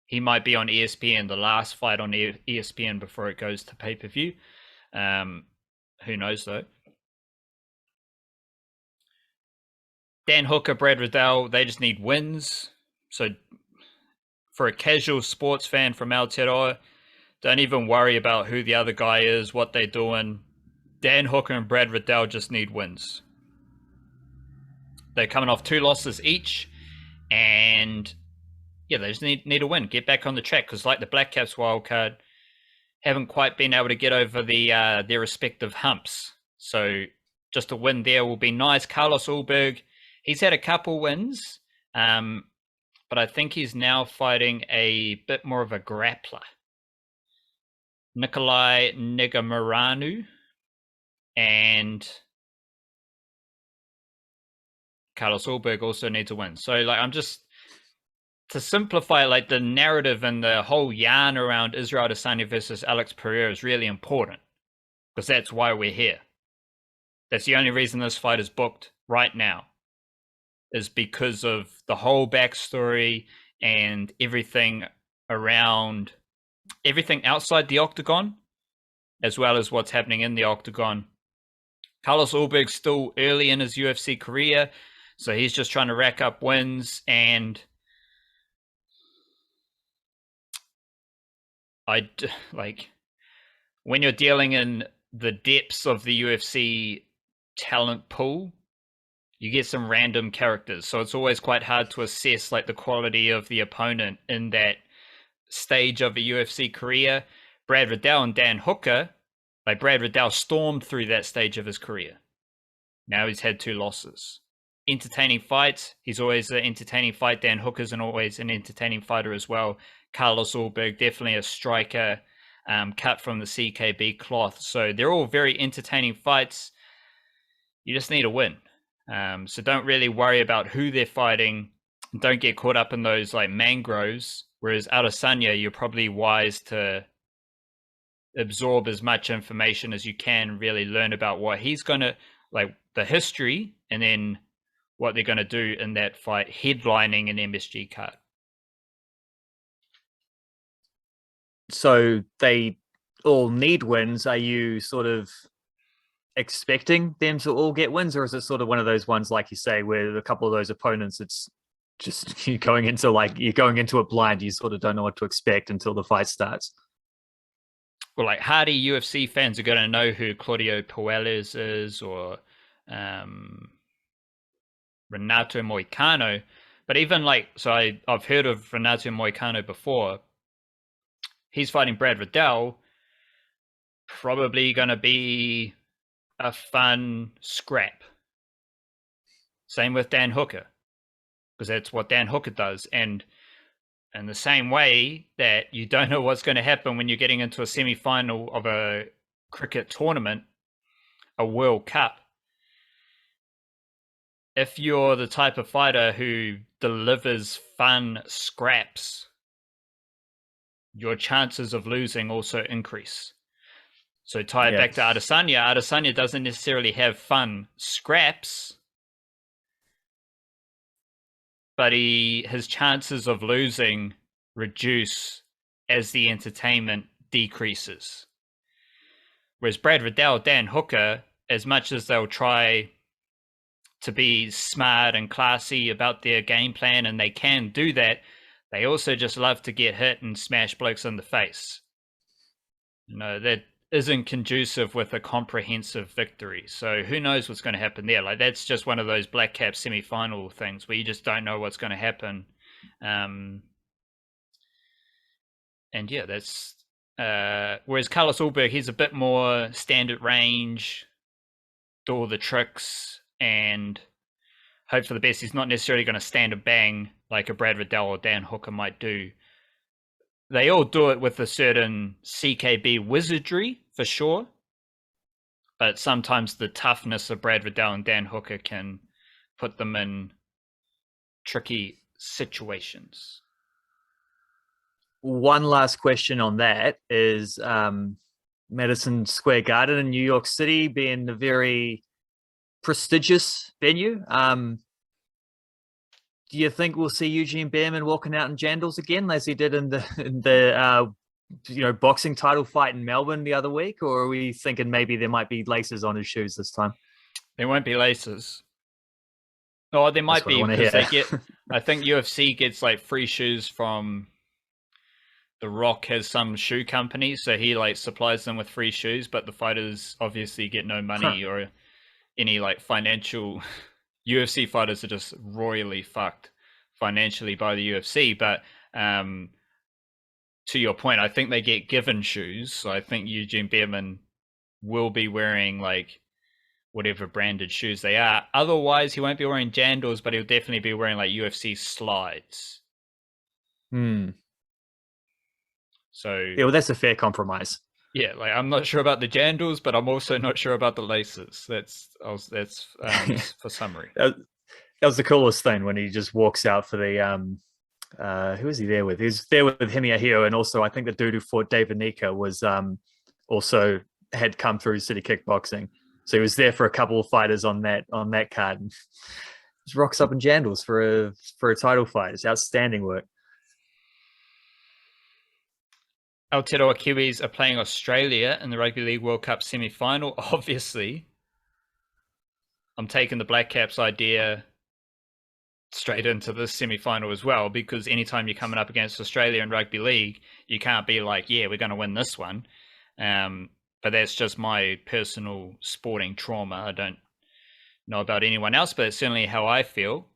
He might be on ESPN, the last fight on ESPN before it goes to pay-per-view. Who knows, though? Dan Hooker, Brad Riddell, they just need wins. So for a casual sports fan from Aotearoa, don't even worry about who the other guy is, what they're doing. Dan Hooker and Brad Riddell just need wins. They're coming off 2 losses each, and yeah, they just need a win, get back on the track, because like the Blackcaps wildcard, haven't quite been able to get over their respective humps So just a win there will be nice. Carlos Ulberg, he's had a couple wins, but I think he's now fighting a bit more of a grappler. Nikolai Nigamaranu and Carlos Ulberg also needs a win. So like, I'm just, to simplify, like the narrative and the whole yarn around Israel Adesanya versus Alex Pereira is really important, because that's why we're here. That's the only reason this fight is booked right now, is because of the whole backstory and everything around, everything outside the octagon, as well as what's happening in the octagon. Carlos Ulberg's still early in his UFC career, so he's just trying to rack up wins. And like, when you're dealing in the depths of the UFC talent pool, you get some random characters, so it's always quite hard to assess like the quality of the opponent in that stage of a UFC career. Brad Riddell and Dan Hooker, like Brad Riddell stormed through that stage of his career. Now he's had 2 losses. Entertaining fights. He's always an entertaining fight. Dan Hooker's always an entertaining fighter as well. Carlos Ulberg, definitely a striker, cut from the CKB cloth. So they're all very entertaining fights. You just need a win. So don't really worry about who they're fighting. Don't get caught up in those like mangroves. Whereas Adesanya, you're probably wise to absorb as much information as you can, really learn about what he's going to, like the history, and then what they're going to do in that fight, headlining an MSG card. So they all need wins. Are you sort of expecting them to all get wins, or is it sort of one of those ones, like you say, where a couple of those opponents, it's just you're going into a blind, you sort of don't know what to expect until the fight starts? Well, like hardy UFC fans are going to know who Claudio Puelles is, or Renato Moicano. But even like, so I've heard of Renato Moicano before. He's fighting Brad Riddell. Probably going to be a fun scrap. Same with Dan Hooker, because that's what Dan Hooker does. And in the same way that you don't know what's going to happen when you're getting into a semi-final of a cricket tournament, a World Cup, if you're the type of fighter who delivers fun scraps, your chances of losing also increase. So tie it back to Adesanya. Adesanya doesn't necessarily have fun scraps, but his chances of losing reduce as the entertainment decreases. Whereas Brad Riddell, Dan Hooker, as much as they'll try to be smart and classy about their game plan, and they can do that, they also just love to get hit and smash blokes in the face. You know, that isn't conducive with a comprehensive victory. So who knows what's going to happen there? Like, that's just one of those Blackcaps semi-final things where you just don't know what's going to happen. And yeah, that's whereas Carlos Ulberg, he's a bit more standard range, do all the tricks and hope for the best. He's not necessarily going to stand and bang like a Brad Riddell or Dan Hooker might do. They all do it with a certain CKB wizardry, for sure. But sometimes the toughness of Brad Riddell and Dan Hooker can put them in tricky situations. One last question on that is Madison Square Garden in New York City being a very prestigious venue. Do you think we'll see Eugene Bareman walking out in jandals again, as he did in the boxing title fight in Melbourne the other week, or are we thinking maybe there might be laces on his shoes this time? There won't be laces. Oh, there might be, because they get. I think UFC gets like free shoes from. The Rock has some shoe company, so he like supplies them with free shoes, but the fighters obviously get no money or any like financial. UFC fighters are just royally fucked financially by the UFC. But to your point, I think they get given shoes. So I think Eugene Bareman will be wearing like whatever branded shoes they are. Otherwise, he won't be wearing jandals, but he'll definitely be wearing like UFC slides. So Yeah, well, that's a fair compromise. yeah, like I'm not sure about the jandals, but I'm also not sure about the laces. That's just for summary. That was the coolest thing when he just walks out for the who was he there with? He was there with Aotearoa, and also I think the dude who fought David Nika was also had come through City Kickboxing, so he was there for a couple of fighters on that card. And just rocks up in jandals for a title fight. It's outstanding work. Aotearoa Kiwis are playing Australia in the Rugby League World Cup semi-final. Obviously, I'm taking the Blackcaps idea straight into this semi-final as well, because anytime you're coming up against Australia in Rugby League, you can't be like, yeah, we're going to win this one. But that's just my personal sporting trauma. I don't know about anyone else, but it's certainly how I feel.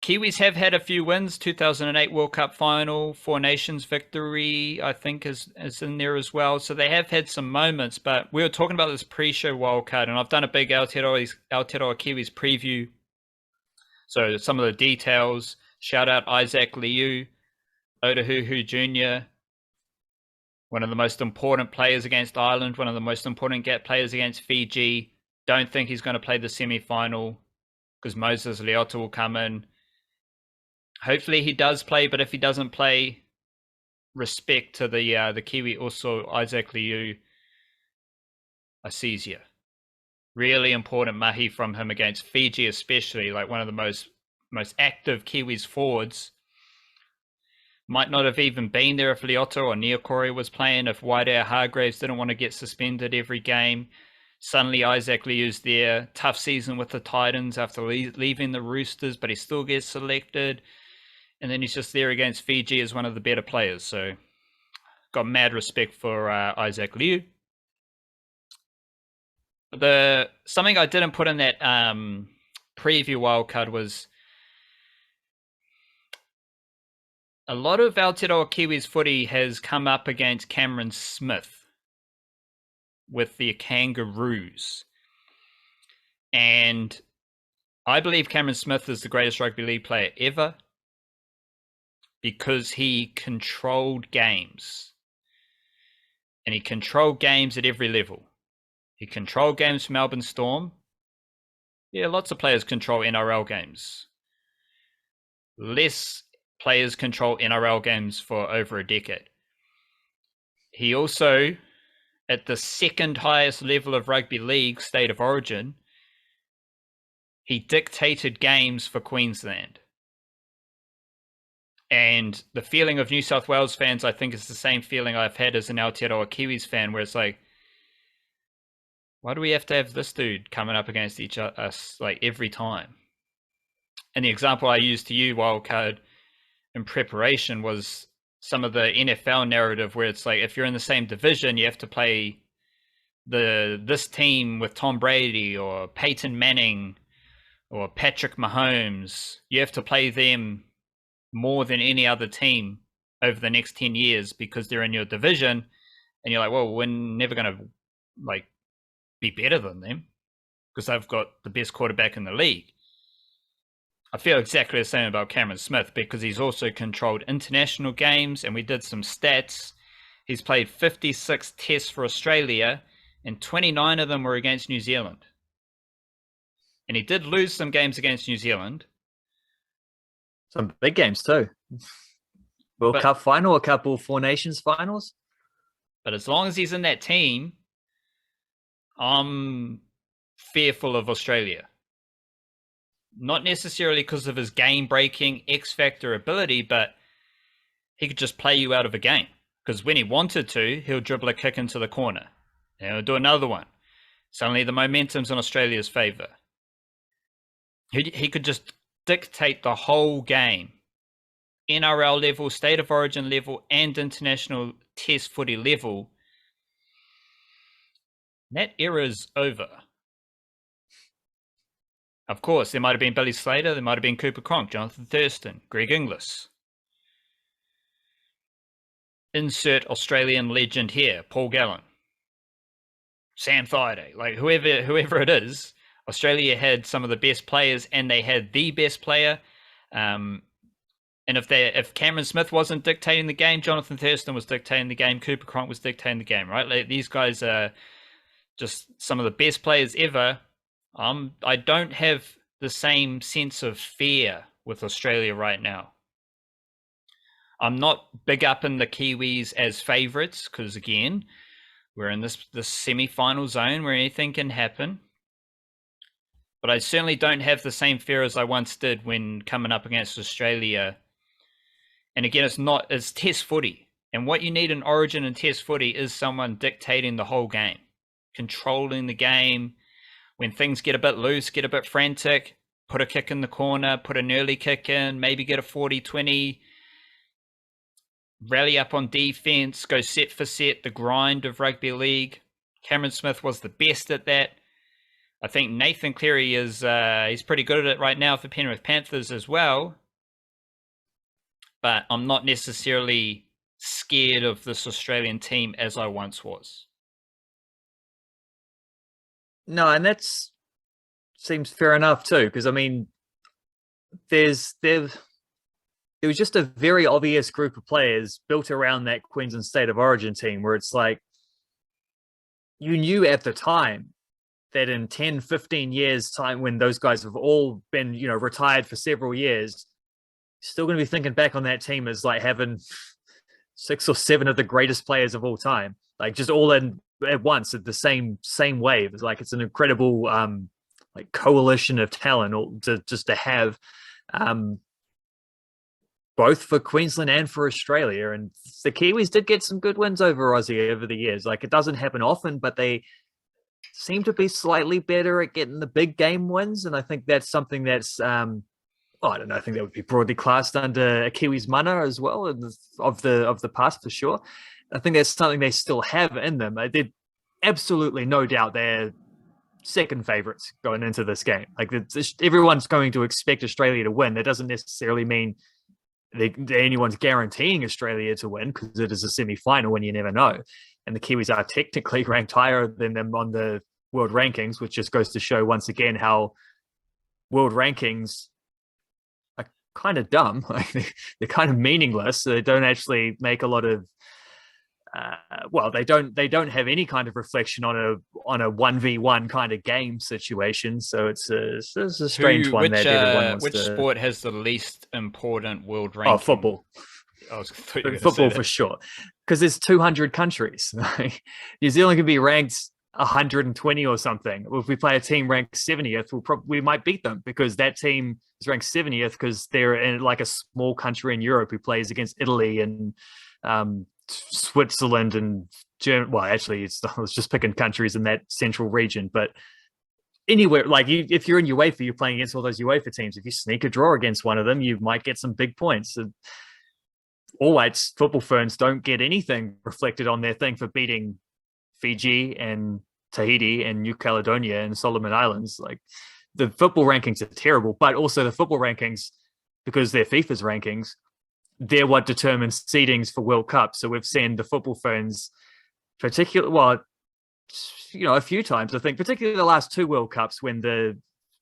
Kiwis have had a few wins. 2008 World Cup final, Four Nations victory, I think is in there as well. So they have had some moments, but we were talking about this pre-show wildcard, and I've done a big Aotearoa Kiwis preview. So some of the details, shout out Isaac Liu, Aotearoa Jr., one of the most important players against Ireland, one of the most important players against Fiji. Don't think he's going to play the semi-final because Moses Leota will come in. Hopefully he does play, but if he doesn't play, respect to the Kiwi also, Isaac Liu, Aotearoa. Really important mahi from him against Fiji, especially, like one of the most active Kiwis forwards. Might not have even been there if Leota or Niokore was playing, if Waidea Hargraves didn't want to get suspended every game. Suddenly Isaac Liu's there. Tough season with the Titans after leaving the Roosters, but he still gets selected. And then he's just there against Fiji as one of the better players. So got mad respect for Isaac Liu. Something I didn't put in that preview wildcard was a lot of Aotearoa Kiwis footy has come up against Cameron Smith with the Kangaroos. And I believe Cameron Smith is the greatest rugby league player ever because he controlled games. And he controlled games at every level. He controlled games for Melbourne Storm. Yeah, lots of players control NRL games. Less players control NRL games for over a decade. He also, at the second highest level of rugby league, State of Origin, he dictated games for Queensland. And the feeling of New South Wales fans, I think, is the same feeling I've had as an Aotearoa Kiwis fan, where it's like, why do we have to have this dude coming up against us like every time? And the example I used to you, Wildcard, in preparation was some of the NFL narrative where it's like, if you're in the same division, you have to play this team with Tom Brady or Peyton Manning or Patrick Mahomes. You have to play them more than any other team over the next 10 years because they're in your division. And you're like, well, we're never going to like be better than them because they've got the best quarterback in the league. I feel exactly the same about Cameron Smith because he's also controlled international games, and we did some stats. He's played 56 tests for Australia, and 29 of them were against New Zealand. And he did lose some games against New Zealand. Some big games too. World Cup final, a couple of Four Nations finals. But as long as he's in that team, I'm fearful of Australia. Not necessarily because of his game-breaking X-Factor ability, but he could just play you out of a game. Because when he wanted to, he'll dribble a kick into the corner. And he'll do another one. Suddenly the momentum's in Australia's favour. He could just dictate the whole game. NRL level, State of Origin level, and international test footy level. That era's over. Of course, there might have been Billy Slater, there might have been Cooper Cronk, Jonathan Thurston, Greg Inglis. Insert Australian legend here, Paul Gallen. Sam Thaiday, like whoever it is, Australia had some of the best players, and they had the best player. And if Cameron Smith wasn't dictating the game, Jonathan Thurston was dictating the game, Cooper Cronk was dictating the game, right? Like, these guys are just some of the best players ever. I don't have the same sense of fear with Australia right now. I'm not big up in the Kiwis as favourites because, again, we're in this semi-final zone where anything can happen. But I certainly don't have the same fear as I once did when coming up against Australia. And again, it's test footy. And what you need in Origin and test footy is someone dictating the whole game, controlling the game. When things get a bit loose, get a bit frantic, put a kick in the corner, put an early kick in, maybe get a 40-20, rally up on defense, go set for set, the grind of rugby league. Cameron Smith was the best at that. I think Nathan Cleary he's pretty good at it right now for Penrith Panthers as well. But I'm not necessarily scared of this Australian team as I once was. No, and that seems fair enough too, because I mean, there was just a very obvious group of players built around that Queensland State of Origin team where it's like, you knew at the time that in 10, 15 years time, when those guys have all been, retired for several years, still going to be thinking back on that team as like having 6 or 7 of the greatest players of all time, like just all in at once at the same wave. It's like, it's an incredible like coalition of talent to have, both for Queensland and for Australia. And the Kiwis did get some good wins over Aussie over the years. Like, it doesn't happen often, but they seem to be slightly better at getting the big game wins. And I think that's something that's, I don't know, I think that would be broadly classed under a Kiwis mana as well of the past for sure. I think that's something they still have in them. They're absolutely no doubt they're second favourites going into this game. Like, everyone's going to expect Australia to win. That doesn't necessarily mean anyone's guaranteeing Australia to win, because it is a semi-final and you never know. And the Kiwis are technically ranked higher than them on the world rankings, which just goes to show once again how world rankings are kind of dumb. Like, they're kind of meaningless. They don't actually make a lot of they don't have any kind of reflection on a 1v1 kind of game situation. So it's a strange one that everyone wants which sport has the least important world ranking? Oh, football. Football for sure, because there's 200 countries. New Zealand can be ranked 120 or something. If we play a team ranked 70th, we might beat them, because that team is ranked 70th because they're in like a small country in Europe who plays against Italy and Switzerland and Germany. Well, actually, I was just picking countries in that central region, but anywhere, like, if you're in UEFA, you're playing against all those UEFA teams. If you sneak a draw against one of them, you might get some big points. All whites football ferns don't get anything reflected on their thing for beating Fiji and Tahiti and New Caledonia and Solomon Islands. Like, the football rankings are terrible, but also the football rankings, because they're FIFA's rankings, they're what determines seedings for World Cup. So we've seen the football ferns, a few times, I think, particularly the last 2 World Cups, when there's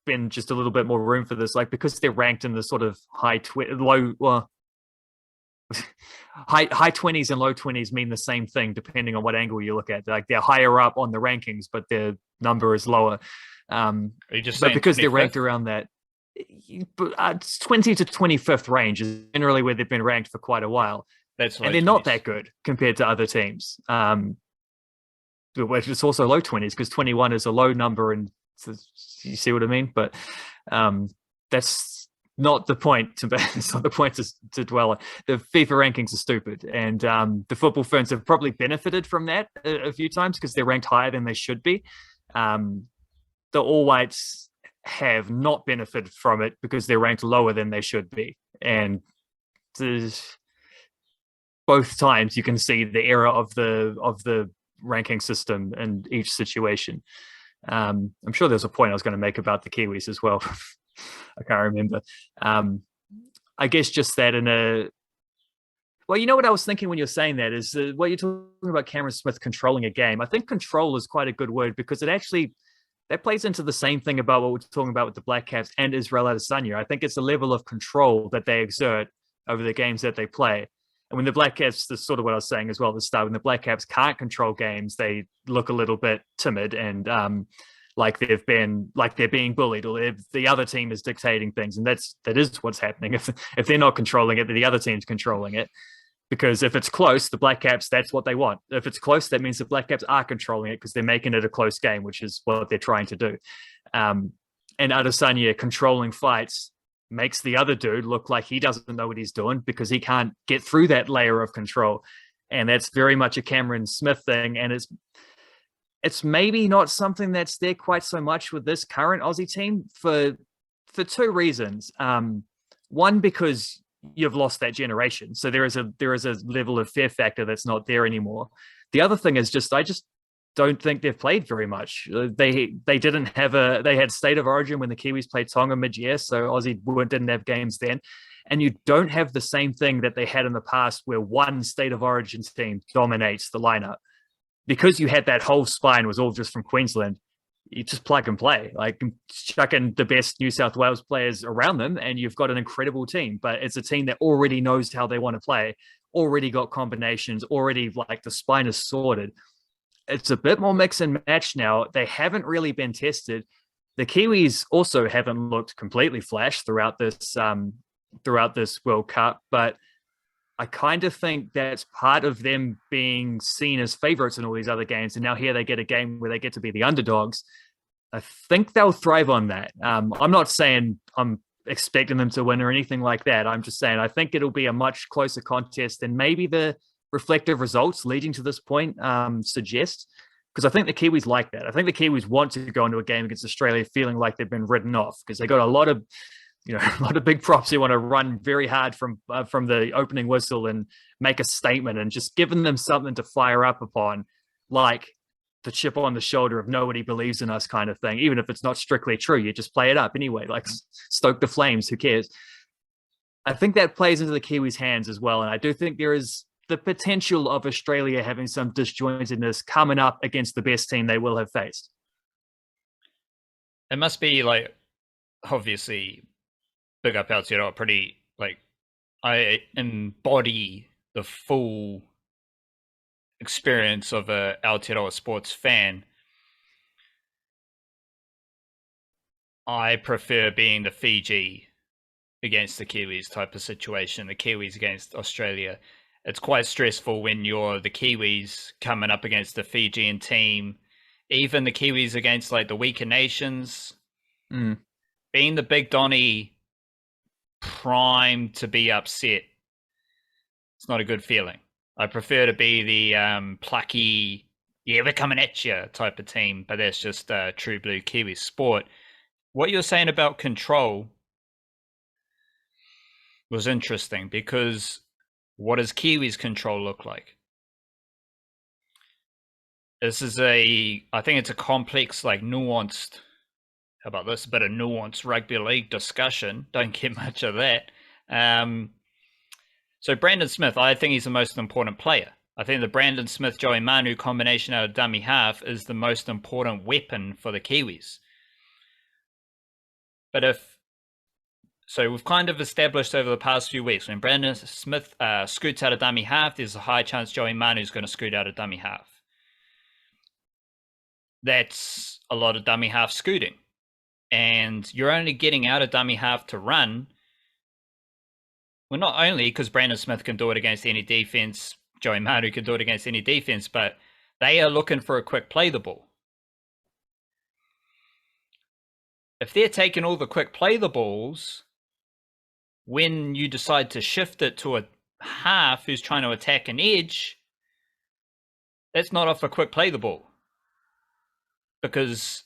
been just a little bit more room for this, like, because they're ranked in the sort of high 20s and low 20s mean the same thing depending on what angle you look at. Like, they're higher up on the rankings, but their number is lower. Are you just but because 25th? They're ranked around that 20 to 25th range is generally where they've been ranked for quite a while. And they're 20s. Not that good compared to other teams. It's also low 20s, because 21 is a low number, and you see what I mean? But that's not the point. It's not the point to dwell on. The FIFA rankings are stupid, and the football ferns have probably benefited from that a few times, because they're ranked higher than they should be. The All Whites have not benefited from it because they're ranked lower than they should be, and both times you can see the error of the ranking system in each situation. I'm sure there's a point I was going to make about the Kiwis as well. I can't remember. I guess just that Well, you know what I was thinking when you're saying that is what you're talking about Cameron Smith controlling a game. I think control is quite a good word because it actually that plays into the same thing about what we're talking about with the Blackcaps and Israel Adesanya. I think it's a level of control that they exert over the games that they play. And when the Blackcaps, that's sort of what I was saying as well at the start, when the Blackcaps can't control games, they look a little bit timid and like they're being bullied, or the other team is dictating things, and that is what's happening. If they're not controlling it, then the other team's controlling it. Because if it's close, the Blackcaps, that's what they want. If it's close, that means the Blackcaps are controlling it because they're making it a close game, which is what they're trying to do. And Adesanya controlling fights makes the other dude look like he doesn't know what he's doing because he can't get through that layer of control. And that's very much a Cameron Smith thing. And it's maybe not something that's there quite so much with this current Aussie team for two reasons. One, because you've lost that generation, so there is a level of fear factor that's not there anymore. The other thing is I just don't think they've played very much. They had State of Origin when the Kiwis played Tonga mid-year, so Aussie didn't have games then, and you don't have the same thing that they had in the past where one State of Origin team dominates the lineup. Because you had that whole spine was all just from Queensland, you just plug and play, like chuck in the best New South Wales players around them and you've got an incredible team. But it's a team that already knows how they want to play, already got combinations, already like the spine is sorted. It's a bit more mix and match now. They haven't really been tested. The Kiwis also haven't looked completely flash throughout this World Cup, but I kind of think that's part of them being seen as favorites in all these other games. And now here they get a game where they get to be the underdogs. I think they'll thrive on that. I'm not saying I'm expecting them to win or anything like that. I'm just saying I think it'll be a much closer contest than maybe the reflective results leading to this point suggest. Because I think the Kiwis like that. I think the Kiwis want to go into a game against Australia feeling like they've been ridden off because they got a lot of big props who want to run very hard from the opening whistle and make a statement, and just giving them something to fire up upon, like the chip on the shoulder of nobody believes in us kind of thing. Even if it's not strictly true, you just play it up anyway, like stoke the flames, who cares? I think that plays into the Kiwis' hands as well. And I do think there is the potential of Australia having some disjointedness coming up against the best team they will have faced. It must be like, obviously, big up Aotearoa, pretty, like, I embody the full experience of a Aotearoa sports fan. I prefer being the Fiji against the Kiwis type of situation, the Kiwis against Australia. It's quite stressful when you're the Kiwis coming up against the Fijian team, even the Kiwis against like the weaker nations. Being the big Donny, primed to be upset, it's not a good feeling. I prefer to be the plucky, yeah, we're coming at you type of team, but that's just true blue Kiwi sport. What you're saying about control was interesting, because what does Kiwis control look like? This is I think it's a complex, like nuanced, how about this, a bit of nuanced rugby league discussion. Don't get much of that. So Brandon Smith, I think he's the most important player. I think the Brandon Smith-Joey Manu combination out of dummy half is the most important weapon for the Kiwis. But so we've kind of established over the past few weeks, when Brandon Smith scoots out of dummy half, there's a high chance Joey Manu is going to scoot out of dummy half. That's a lot of dummy half scooting. And you're only getting out of dummy half to run. Well, not only because Brandon Smith can do it against any defense, Joey Manu can do it against any defense, but they are looking for a quick play the ball. If they're taking all the quick play the balls, when you decide to shift it to a half who's trying to attack an edge, that's not off a quick play the ball. Because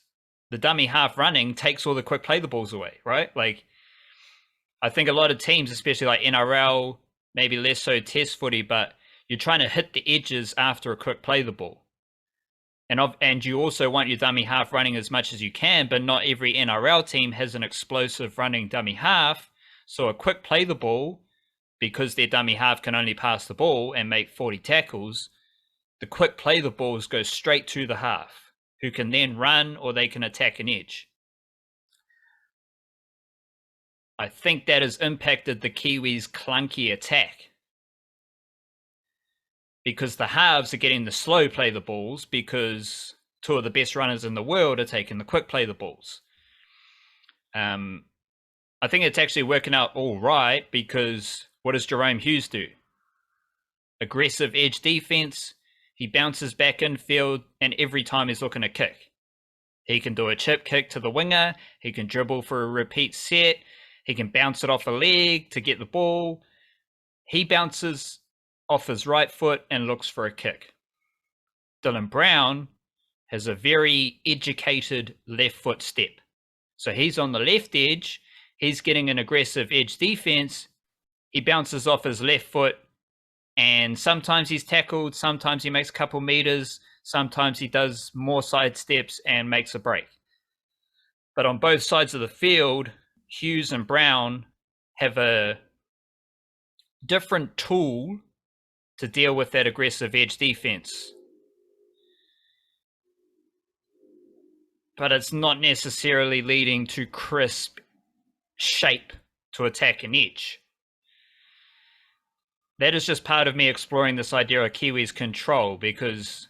the dummy half running takes all the quick play the balls away, right? Like, I think a lot of teams, especially like NRL, maybe less so test footy, but you're trying to hit the edges after a quick play the ball. And you also want your dummy half running as much as you can, but not every NRL team has an explosive running dummy half. So a quick play the ball because their dummy half can only pass the ball and make 40 tackles, the quick play the balls go straight to the half, who can then run or they can attack an edge. I think that has impacted the Kiwis' clunky attack, because the halves are getting the slow play the balls because two of the best runners in the world are taking the quick play the balls. I think it's actually working out all right, because what does Jerome Hughes do? Aggressive edge defense. He bounces back in field, and every time he's looking to kick. He can do a chip kick to the winger. He can dribble for a repeat set. He can bounce it off a leg to get the ball. He bounces off his right foot and looks for a kick. Dylan Brown has a very educated left foot step. So he's on the left edge. He's getting an aggressive edge defense. He bounces off his left foot, and sometimes he's tackled, sometimes he makes a couple meters, sometimes he does more side steps and makes a break. But on both sides of the field, Hughes and Brown have a different tool to deal with that aggressive edge defense. But it's not necessarily leading to crisp shape to attack an edge. That is just part of me exploring this idea of Kiwis control, because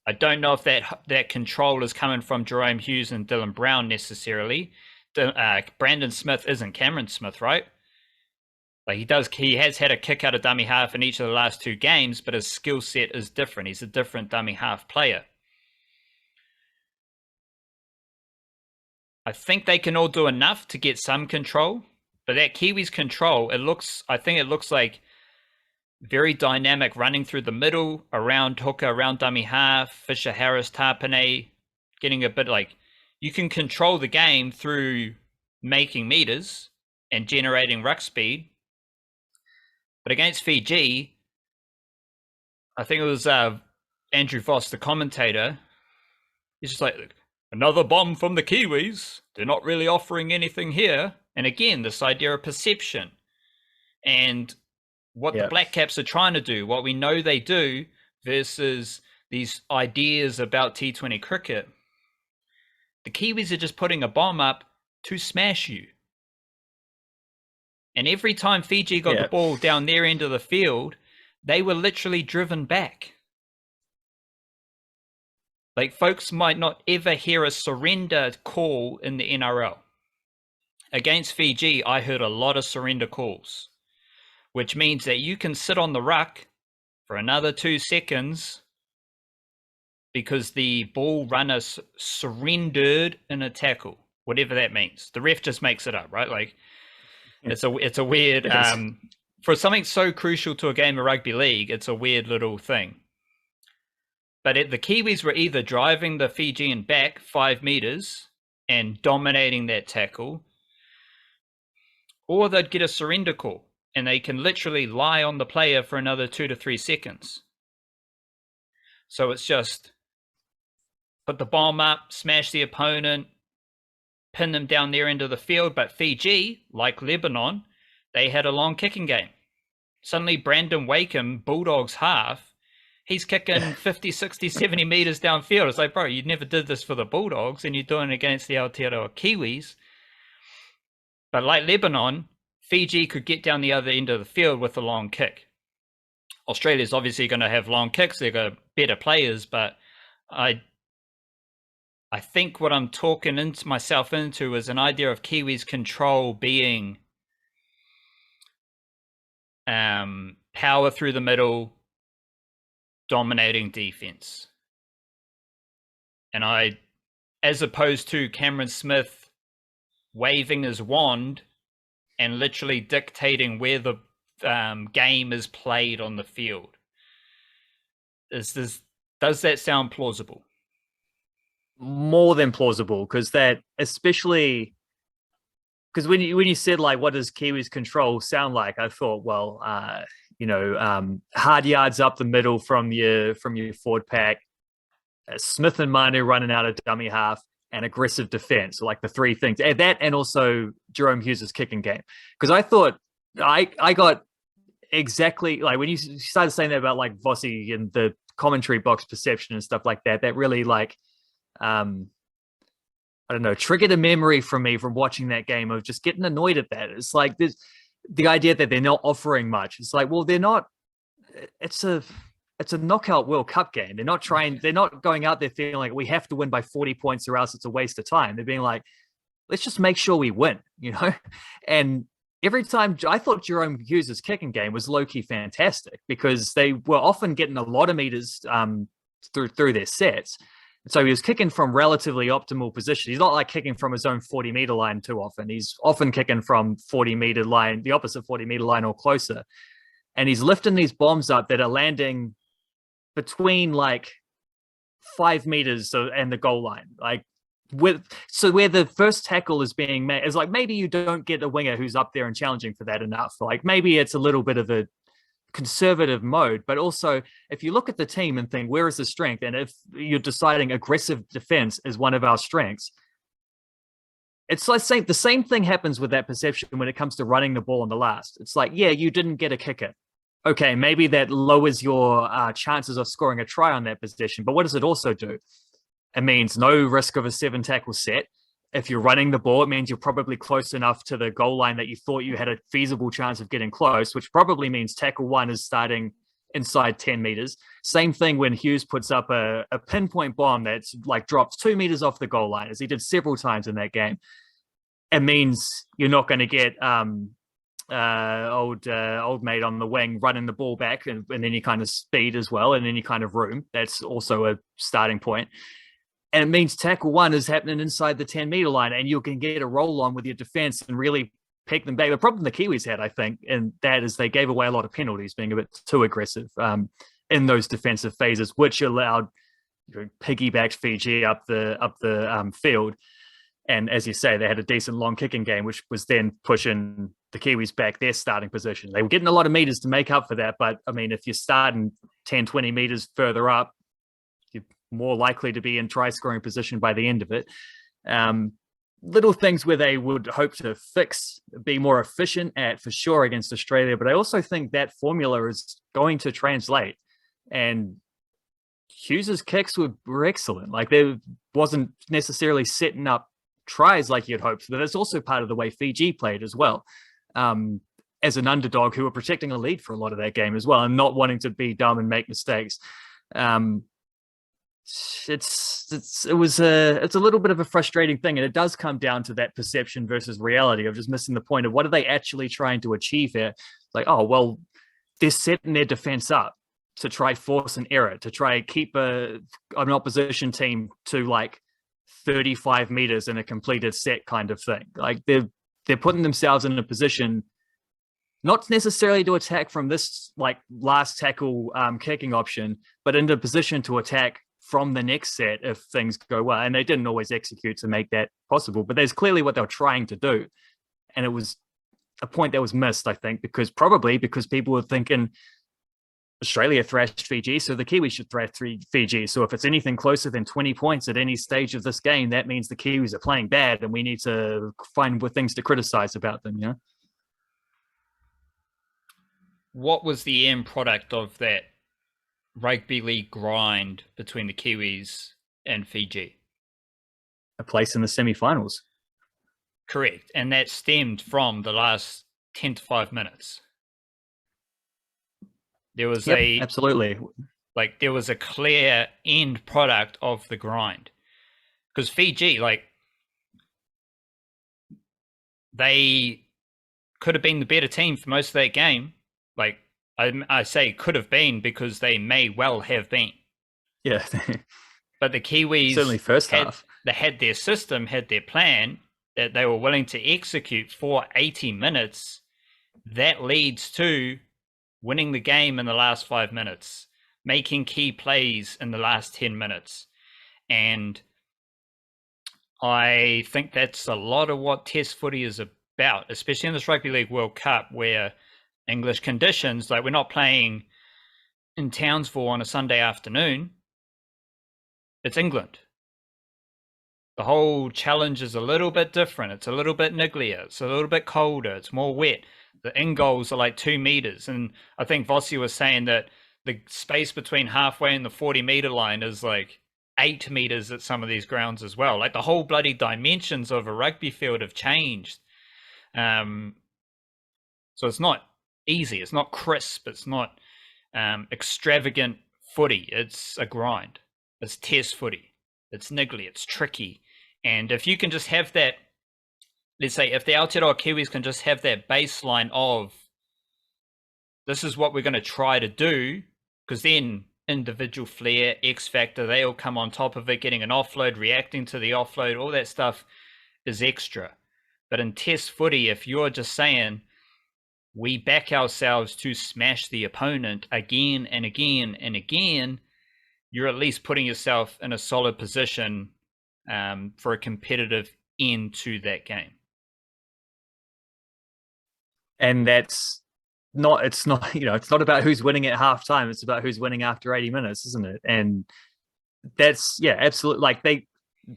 I don't know if that control is coming from Jerome Hughes and Dylan Brown necessarily. Brandon Smith isn't Cameron Smith, right? Like he has had a kick out of dummy half in each of the last two games, but his skill set is different. He's a different dummy half player. I think they can all do enough to get some control, but that Kiwis control, I think it looks like very dynamic running through the middle, around hooker, around dummy half, Fisher, Harris, Tarpanay, getting a bit like, you can control the game through making meters and generating ruck speed. But against Fiji, I think it was Andrew Voss, the commentator, he's just like, another bomb from the Kiwis. They're not really offering anything here. And again, this idea of perception and what the Blackcaps are trying to do, what we know they do, versus these ideas about T20 cricket. The Kiwis are just putting a bomb up to smash you. And every time Fiji got the ball down their end of the field, they were literally driven back. Like, folks might not ever hear a surrender call in the NRL. Against Fiji, I heard a lot of surrender calls, which means that you can sit on the ruck for another 2 seconds because the ball runner surrendered in a tackle, whatever that means. The ref just makes it up, right? Like, it's a weird, for something so crucial to a game of rugby league, it's a weird little thing. But the Kiwis were either driving the Fijian back 5 meters and dominating that tackle, or they'd get a surrender call and they can literally lie on the player for another 2 to 3 seconds. So it's just put the bomb up, smash the opponent, pin them down their end of the field. But Fiji, like Lebanon, they had a long kicking game. Suddenly Brandon Wakeham, Bulldogs half, he's kicking 50, 60, 70 meters downfield. It's like, bro, you never did this for the Bulldogs and you're doing it against the Aotearoa Kiwis. But like Lebanon, Fiji could get down the other end of the field with a long kick. Australia's obviously going to have long kicks. They've got better players, but I think what I'm talking myself into is an idea of Kiwis control being power through the middle, dominating defense. And as opposed to Cameron Smith waving his wand and literally dictating where the game is played on the field. Does that sound plausible? More than plausible, because especially because when you said, like, what does Kiwis control sound like, I thought, well, hard yards up the middle from your forward pack, Smith and Manu running out of dummy half, and aggressive defense, like the three things. And also Jerome Hughes' kicking game. Because I thought I got exactly, like when you started saying that about like Vossi and the commentary box perception and stuff like that, that really like I don't know, triggered a memory from me from watching that game of just getting annoyed at that. It's like this, the idea that they're not offering much. It's like, well, they're not. It's a knockout World Cup game. They're not trying. They're not going out there feeling like we have to win by 40 points or else it's a waste of time. They're being like, let's just make sure we win, you know. And every time I thought Jerome Hughes' kicking game was low key fantastic because they were often getting a lot of meters through their sets. So he was kicking from relatively optimal position. He's not like kicking from his own 40-meter line too often. He's often kicking from 40-meter line, the opposite 40-meter line or closer. And he's lifting these bombs up that are landing between like 5 meters and the goal line. Like where the first tackle is being made, is like maybe you don't get a winger who's up there and challenging for that enough. Like maybe it's a little bit of a conservative mode, but also if you look at the team and think, where is the strength? And if you're deciding aggressive defense is one of our strengths, it's like the same thing happens with that perception when it comes to running the ball in the last. It's like, yeah, you didn't get a kicker. Okay, maybe that lowers your chances of scoring a try on that position. But what does it also do? It means no risk of a 7 tackle set. If you're running the ball, it means you're probably close enough to the goal line that you thought you had a feasible chance of getting close, which probably means tackle 1 is starting inside 10 meters. Same thing when Hughes puts up a pinpoint bomb that's like drops 2 meters off the goal line, as he did several times in that game. It means you're not going to get old mate on the wing running the ball back and any kind of speed as well, and any kind of room. That's also a starting point. And it means tackle 1 is happening inside the 10-meter line, and you can get a roll on with your defense and really pick them back. The problem the Kiwis had, I think, and that is they gave away a lot of penalties, being a bit too aggressive in those defensive phases, which allowed piggybacked Fiji up the field. And as you say, they had a decent long kicking game, which was then pushing the Kiwis back their starting position. They were getting a lot of meters to make up for that. But, I mean, if you're starting 10, 20 meters further up, you're more likely to be in try-scoring position by the end of it. Little things where they would hope to fix, be more efficient at, for sure, against Australia. But I also think that formula is going to translate. And Hughes's kicks were excellent. Like, they wasn't necessarily setting up tries like you'd hoped, but that's also part of the way Fiji played as well, as an underdog who were protecting a lead for a lot of that game as well and not wanting to be dumb and make mistakes. It's a little bit of a frustrating thing, and it does come down to that perception versus reality of just missing the point of what are they actually trying to achieve here. Like, oh well, they're setting their defense up to try force an error, to try keep an opposition team to like 35 meters in a completed set kind of thing. Like they're putting themselves in a position not necessarily to attack from this like last tackle kicking option, but in a position to attack from the next set if things go well. And they didn't always execute to make that possible, but there's clearly what they were trying to do. And it was a point that was missed, I think, because people were thinking Australia thrashed Fiji, so the Kiwis should thrash Fiji. So if it's anything closer than 20 points at any stage of this game, that means the Kiwis are playing bad and we need to find things to criticize about them, you know? What was the end product of that rugby league grind between the Kiwis and Fiji? A place in the semi-finals. Correct. And that stemmed from the last 10 to 5 minutes. There was absolutely. Like, there was a clear end product of the grind. Because Fiji, like, they could have been the better team for most of that game. Like, I say could have been because they may well have been. Yeah. But the Kiwis certainly first half. They had their system, had their plan that they were willing to execute for 80 minutes. That leads to winning the game in the last 5 minutes, making key plays in the last 10 minutes. And I think that's a lot of what Test footy is about, especially in this Rugby League World Cup where English conditions, like we're not playing in Townsville on a Sunday afternoon. It's England. The whole challenge is a little bit different. It's a little bit nigglier. It's a little bit colder. It's more wet. The in goals are like 2 meters. And I think Vossi was saying that the space between halfway and the 40-meter line is like 8 meters at some of these grounds as well. Like the whole bloody dimensions of a rugby field have changed. So it's not easy. It's not crisp. It's not extravagant footy. It's a grind. It's test footy. It's niggly. It's tricky. And if you can just have that, let's say if the Aotearoa Kiwis can just have that baseline of this is what we're going to try to do, because then individual flair, X factor, they all come on top of it, getting an offload, reacting to the offload, all that stuff is extra. But in test footy, if you're just saying we back ourselves to smash the opponent again and again and again, you're at least putting yourself in a solid position for a competitive end to that game. And it's not it's not about who's winning at halftime. It's about who's winning after 80 minutes, isn't it? And that's, absolutely. Like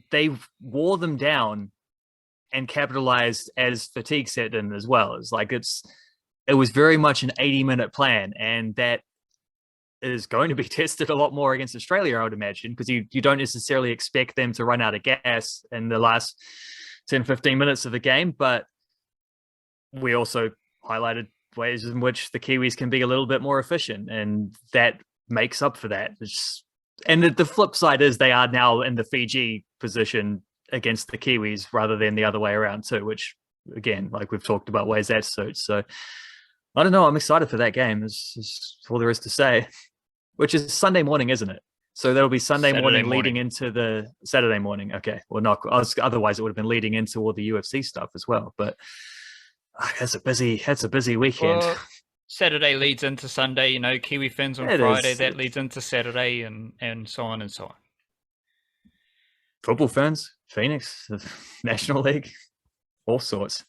they wore them down and capitalized as fatigue set in as well. It's like it was very much an 80-minute plan, and that is going to be tested a lot more against Australia, I would imagine, because you don't necessarily expect them to run out of gas in the last 10, 15 minutes of the game. But we also highlighted ways in which the Kiwis can be a little bit more efficient, and that makes up for that. And the flip side is they are now in the Fiji position against the Kiwis rather than the other way around too, which again, like we've talked about, ways that suits. So I don't know. I'm excited for that game. Is all there is to say, which is Sunday morning, isn't it? So that'll be Saturday morning leading into the Saturday morning. Okay. Well, not otherwise it would have been leading into all the UFC stuff as well. But that's a busy weekend. Well, Saturday leads into Sunday, Kiwi Ferns on Friday. That leads into Saturday and so on and so on. Football Ferns, Phoenix, National League, all sorts.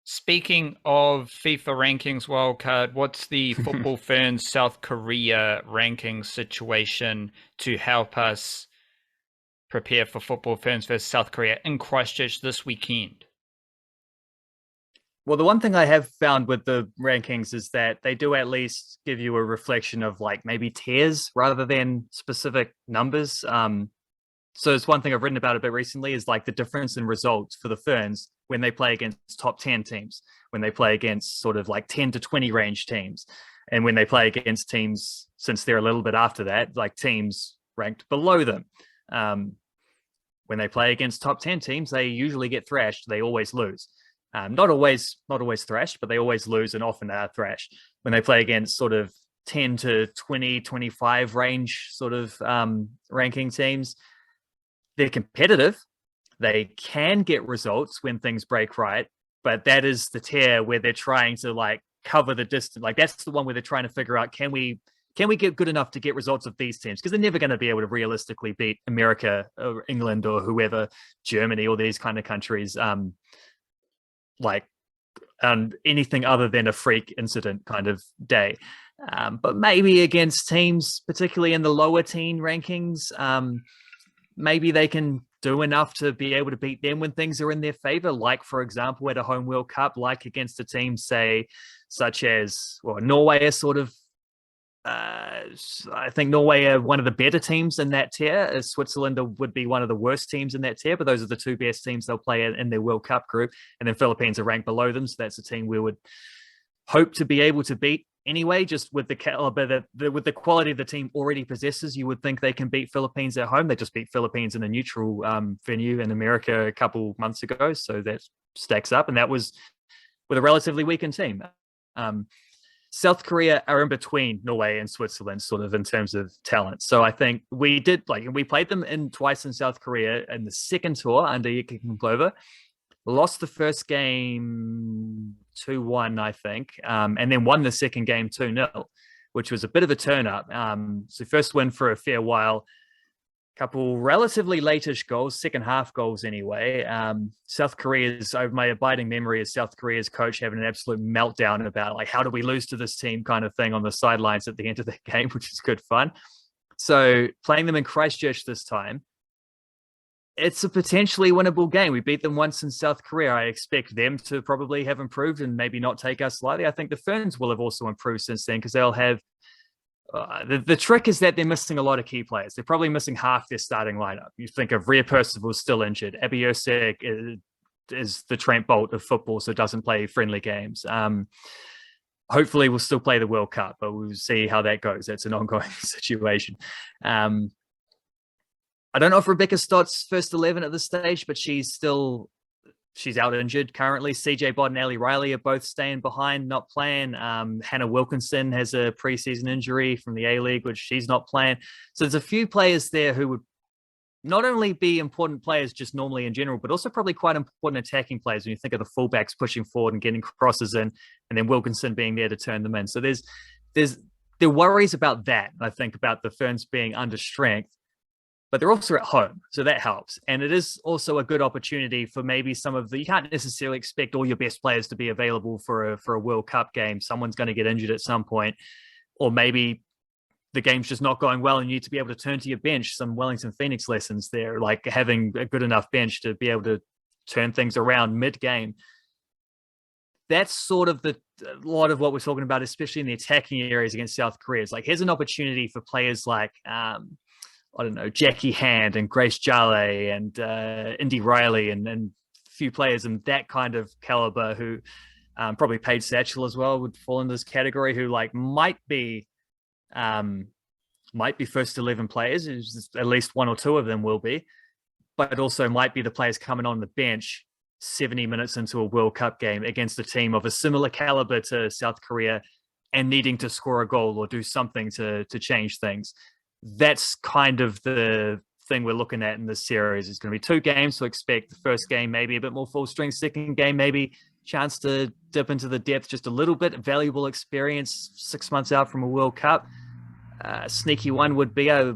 Speaking of FIFA rankings wildcard, what's the Football Ferns South Korea ranking situation to help us prepare for Football Ferns versus South Korea in Christchurch this weekend? Well, the one thing I have found with the rankings is that they do at least give you a reflection of like maybe tiers rather than specific numbers. So it's one thing I've written about a bit recently is like the difference in results for the Ferns when they play against top 10 teams, when they play against sort of like 10 to 20 range teams, and when they play against teams, since they're a little bit after that, like teams ranked below them. When they play against top 10 teams, they usually get thrashed. They always lose. Not always thrashed, but they always lose and often are thrashed. When they play against sort of 10 to 20, 25 range sort of ranking teams, they're competitive. They can get results when things break right, but that is the tier where they're trying to like cover the distance. Like that's the one where they're trying to figure out, can we get good enough to get results of these teams? Because they're never going to be able to realistically beat America or England or whoever, Germany, or these kind of countries. Anything other than a freak incident kind of day. But maybe against teams, particularly in the lower teen rankings, maybe they can do enough to be able to beat them when things are in their favor. Like, for example, at a home World Cup, like against a team, say, such as, Norway is sort of, I think Norway are one of the better teams in that tier. Switzerland would be one of the worst teams in that tier, but those are the two best teams they'll play in their World Cup group. And then Philippines are ranked below them, so that's a team we would hope to be able to beat anyway. Just with the caliber with the quality the team already possesses, you would think they can beat Philippines at home. They just beat Philippines in a neutral venue in America a couple months ago, so that stacks up, and that was with a relatively weakened team. South Korea are in between Norway and Switzerland, sort of in terms of talent. So I think we played them twice in South Korea in the second tour under Jukka Glover. Lost the first game 2-1, I think, and then won the second game 2-0, which was a bit of a turn up. So first win for a fair while. Couple relatively late-ish goals, second half goals anyway. South Korea's, my abiding memory is South Korea's coach having an absolute meltdown about like, how do we lose to this team kind of thing on the sidelines at the end of the game, which is good fun. So playing them in Christchurch this time, it's a potentially winnable game. We beat them once in South Korea. I expect them to probably have improved and maybe not take us lightly. I think the Ferns will have also improved since then because they'll have. The trick is that they're missing a lot of key players. They're probably missing half their starting lineup. You think of Rhea Percival's still injured. Aotearoa is the Trent Bolt of football, so doesn't play friendly games. Hopefully, we'll still play the World Cup, but we'll see how that goes. That's an ongoing situation. I don't know if Rebecca Stott's first 11 at this stage, but she's out injured currently. CJ Bott and Ali Riley are both staying behind, not playing. Hannah Wilkinson has a preseason injury from the A-League, which she's not playing. So there's a few players there who would not only be important players just normally in general, but also probably quite important attacking players when you think of the fullbacks pushing forward and getting crosses in, and then Wilkinson being there to turn them in. So there are worries about that, I think, about the Ferns being under strength. But they're also at home, so that helps. And it is also a good opportunity for maybe you can't necessarily expect all your best players to be available for a World Cup game. Someone's going to get injured at some point, or maybe the game's just not going well and you need to be able to turn to your bench. Some Wellington Phoenix lessons there, like having a good enough bench to be able to turn things around mid-game. That's sort of a lot of what we're talking about, especially in the attacking areas against South Korea. It's like, here's an opportunity for players like, I don't know, Jackie Hand and Grace Jale and Indy Riley and a few players in that kind of caliber who probably Paige Satchel as well would fall into this category, who like might be first 11 players. At least one or two of them will be, but also might be the players coming on the bench 70 minutes into a World Cup game against a team of a similar caliber to South Korea and needing to score a goal or do something to change things. That's kind of the thing we're looking at in this series. It's going to be 2 games, so expect the first game maybe a bit more full strength, second game maybe chance to dip into the depth just a little bit, valuable experience 6 months out from a World Cup. Sneaky one would be, I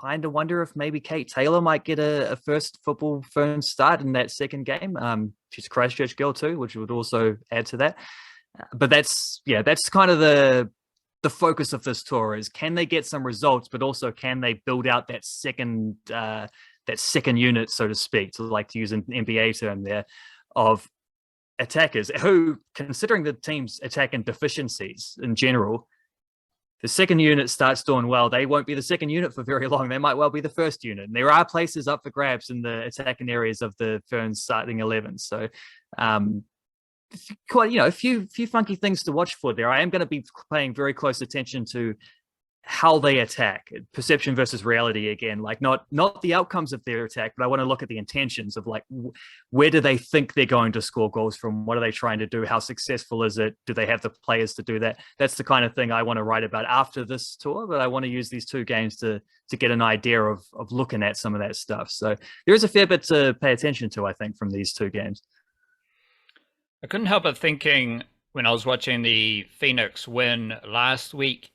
kind of wonder if maybe Kate Taylor might get a first football Ferns start in that second game. She's a Christchurch girl too, which would also add to that. But that's kind of the focus of this tour is, can they get some results, but also can they build out that second unit, so to speak, to like to use an NBA term there, of attackers who, considering the team's attacking deficiencies in general, the second unit starts doing well, they won't be the second unit for very long. They might well be the first unit. And there are places up for grabs in the attacking areas of the Ferns starting 11. So quite, a few funky things to watch for there. I am going to be paying very close attention to how they attack, perception versus reality again, like not the outcomes of their attack, but I want to look at the intentions of like, where do they think they're going to score goals from? What are they trying to do? How successful is it? Do they have the players to do that? That's the kind of thing I want to write about after this tour, but I want to use these 2 games to get an idea of looking at some of that stuff. So there is a fair bit to pay attention to, I think, from these 2 games. I couldn't help but thinking when I was watching the Phoenix win last week,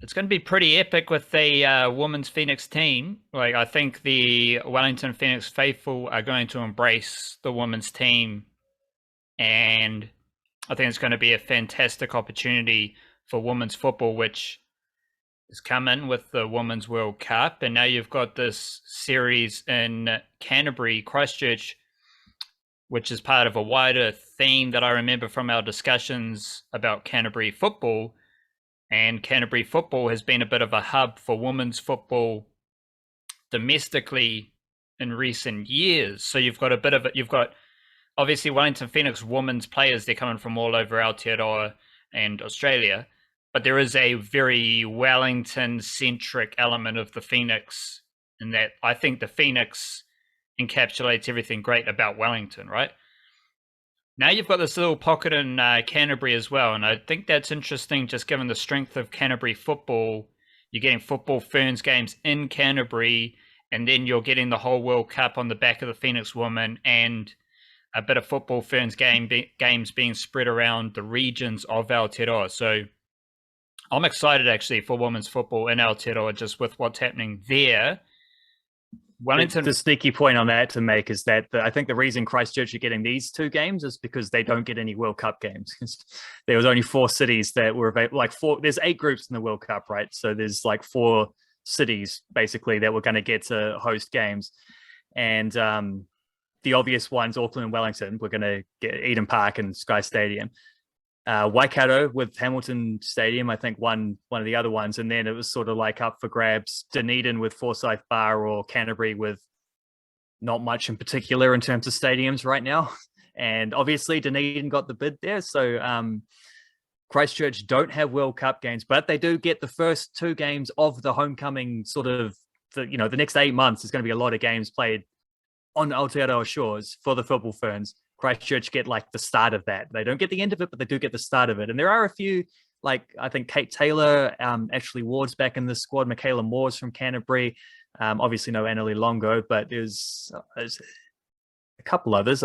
it's going to be pretty epic with the women's Phoenix team. Like, I think the Wellington Phoenix faithful are going to embrace the women's team, and I think it's going to be a fantastic opportunity for women's football, which is coming with the Women's World Cup. And now you've got this series in Canterbury, Christchurch, which is part of a wider theme that I remember from our discussions about Canterbury football. And Canterbury football has been a bit of a hub for women's football domestically in recent years. So you've got obviously Wellington Phoenix women's players, they're coming from all over Aotearoa and Australia, but there is a very Wellington-centric element of the Phoenix, in that I think the Phoenix encapsulates everything great about Wellington, right? Now you've got this little pocket in Canterbury as well, and I think that's interesting just given the strength of Canterbury football. You're getting football Ferns games in Canterbury, and then you're getting the whole World Cup on the back of the Phoenix women, and a bit of football Ferns games being spread around the regions of Aotearoa. So I'm excited actually for women's football in Aotearoa, just with what's happening there. Wellington. The sneaky point on that to make is that I think the reason Christchurch are getting these 2 games is because they don't get any World Cup games. There was only 4 cities that were available. There's 8 groups in the World Cup, right? So there's like 4 cities basically that were going to get to host games, and the obvious ones, Auckland and Wellington, we're going to get Eden Park and Sky Stadium. Waikato with Hamilton Stadium, I think, one of the other ones, and then it was sort of like up for grabs. Dunedin with Forsyth Bar, or Canterbury with not much in particular in terms of stadiums right now. And obviously Dunedin got the bid there, so Christchurch don't have World Cup games, but they do get the first 2 games of the homecoming sort of, the next 8 months is going to be a lot of games played on Aotearoa shores for the football Ferns. Christchurch get like the start of that. They don't get the end of it, but they do get the start of it. And there are a few, like I think Kate Taylor, Ashley Ward's back in the squad, Michaela Moore's from Canterbury, obviously no Annalie Longo, but there's a couple others.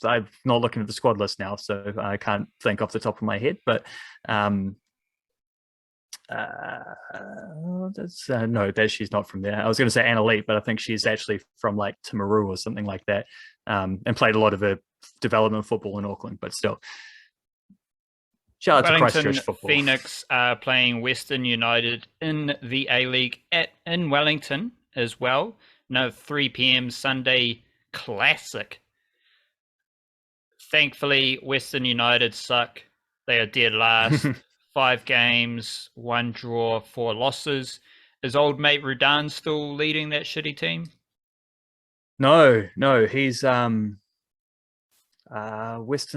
I'm not looking at the squad list now, so I can't think off the top of my head, but she's not from there. I was going to say Annalie, but I think she's actually from like Timaru or something like that, and played a lot of her development football in Auckland, but still. Shout out to Christchurch football. Phoenix are playing Western United in the A-League in Wellington as well. No, 3 p.m. Sunday classic. Thankfully, Western United suck. They are dead last. 5 games, 1 draw, 4 losses. Is old mate Rudan still leading that shitty team? No, he's Western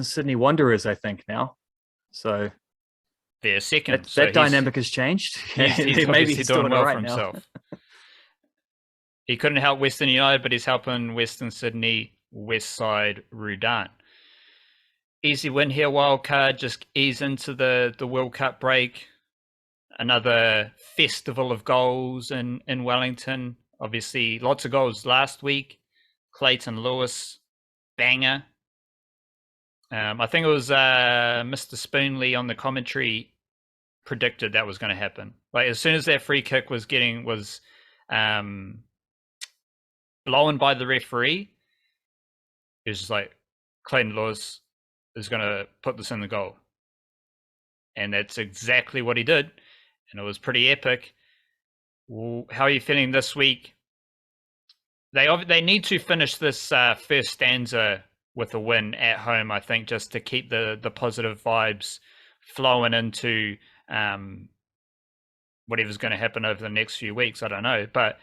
Sydney Wanderers, I think, now. So they're second. That dynamic has changed. He's maybe he's doing well for himself. He couldn't help Western United, but he's helping Western Sydney, Westside, Rudan. Easy win here, wildcard, just ease into the World Cup break. Another festival of goals in Wellington. Obviously, lots of goals last week. Clayton Lewis, banger. I think it was Mr. Spoonley on the commentary predicted that was going to happen. Like as soon as that free kick was blown by the referee, it was just like, Clayton Lewis is going to put this in the goal. And that's exactly what he did. And it was pretty epic. How are you feeling this week? They need to finish this first stanza with a win at home, I think, just to keep the positive vibes flowing into whatever's going to happen over the next few weeks. I don't know. But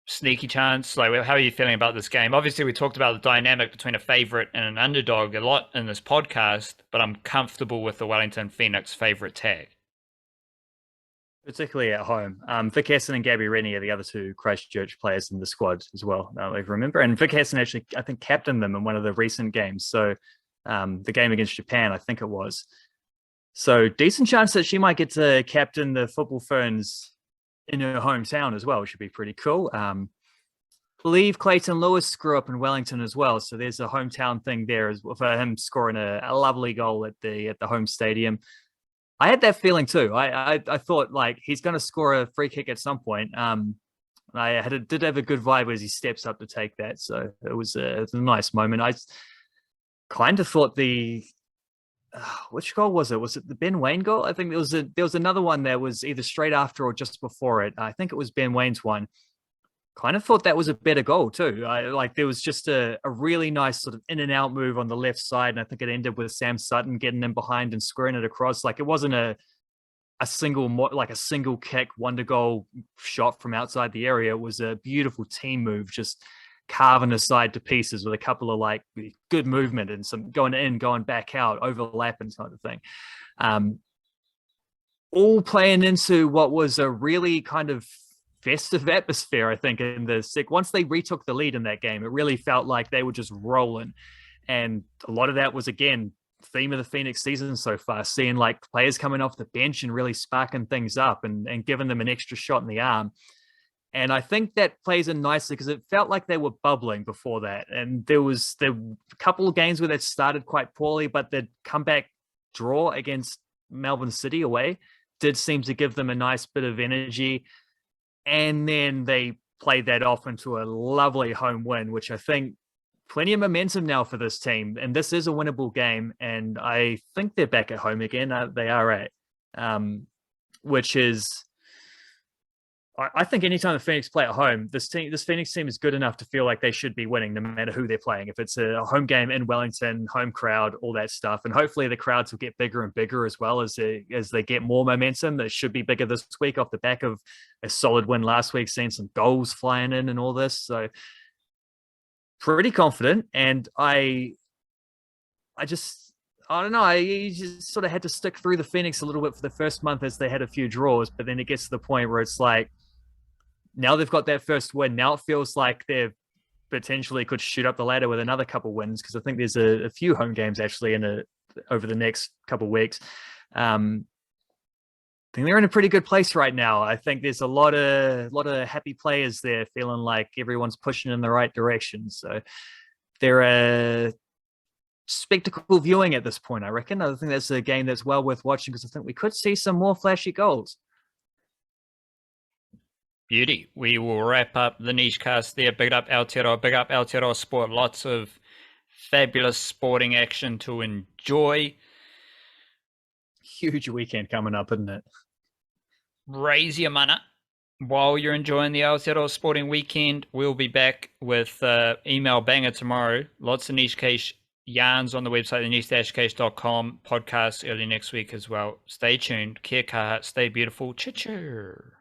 sneaky chance. Like, how are you feeling about this game? Obviously, we talked about the dynamic between a favorite and an underdog a lot in this podcast, but I'm comfortable with the Wellington Phoenix favorite tag. Particularly at home. Vic Hassan and Gabby Rennie are the other 2 Christchurch players in the squad as well, I remember. And Vic Hassan actually, I think, captained them in one of the recent games. So the game against Japan, I think it was. So decent chance that she might get to captain the football Ferns in her hometown as well, which should be pretty cool. Believe Clayton Lewis grew up in Wellington as well, so there's a hometown thing there as well for him scoring a lovely goal at the home stadium. I had that feeling too. I thought like he's going to score a free kick at some point. I did have a good vibe as he steps up to take that, so it was a nice moment. I kind of thought which goal was it? Was it the Ben Wayne goal? I think there was another one that was either straight after or just before it. I think it was Ben Wayne's one. Kind of thought that was a better goal too. There was just a really nice sort of in and out move on the left side, and I think it ended with Sam Sutton getting in behind and squaring it across. Like it wasn't a single kick wonder goal shot from outside the area. It was a beautiful team move, just carving the side to pieces with a couple of like good movement and some going in, going back out, overlapping kind of thing. All playing into what was a really kind of festive atmosphere, I think, in the once they retook the lead in that game, it really felt like they were just rolling. And a lot of that was, again, theme of the Phoenix season so far, seeing like players coming off the bench and really sparking things up and giving them an extra shot in the arm. And I think that plays in nicely because it felt like they were bubbling before that. And there were a couple of games where they started quite poorly, but the comeback draw against Melbourne City away did seem to give them a nice bit of energy. And then they played that off into a lovely home win, which I think plenty of momentum now for this team. And this is a winnable game. And I think they're back at home again. They are at, which is I think anytime the Phoenix play at home, this Phoenix team is good enough to feel like they should be winning no matter who they're playing. If it's a home game in Wellington, home crowd, all that stuff, and hopefully the crowds will get bigger and bigger as well as they get more momentum. That should be bigger this week off the back of a solid win last week, seeing some goals flying in and all this. So pretty confident, and I don't know. You just sort of had to stick through the Phoenix a little bit for the first month as they had a few draws, but then it gets to the point where it's like, now they've got that first win. Now it feels like they've potentially could shoot up the ladder with another couple wins, because I think there's a few home games actually over the next couple weeks. I think they're in a pretty good place right now. I think there's a lot of happy players there, feeling like everyone's pushing in the right direction. So they're a spectacle viewing at this point, I reckon. I think that's a game that's well worth watching, because I think we could see some more flashy goals. Beauty. We will wrap up the niche cast there. Big up Aotearoa, big up Aotearoa Sport. Lots of fabulous sporting action to enjoy. Huge weekend coming up, isn't it? Raise your mana while you're enjoying the Aotearoa sporting weekend. We'll be back with email banger tomorrow. Lots of niche case yarns on the website, theniche-case.com. Podcast early next week as well. Stay tuned. Kia kaha. Stay beautiful. Chitcher.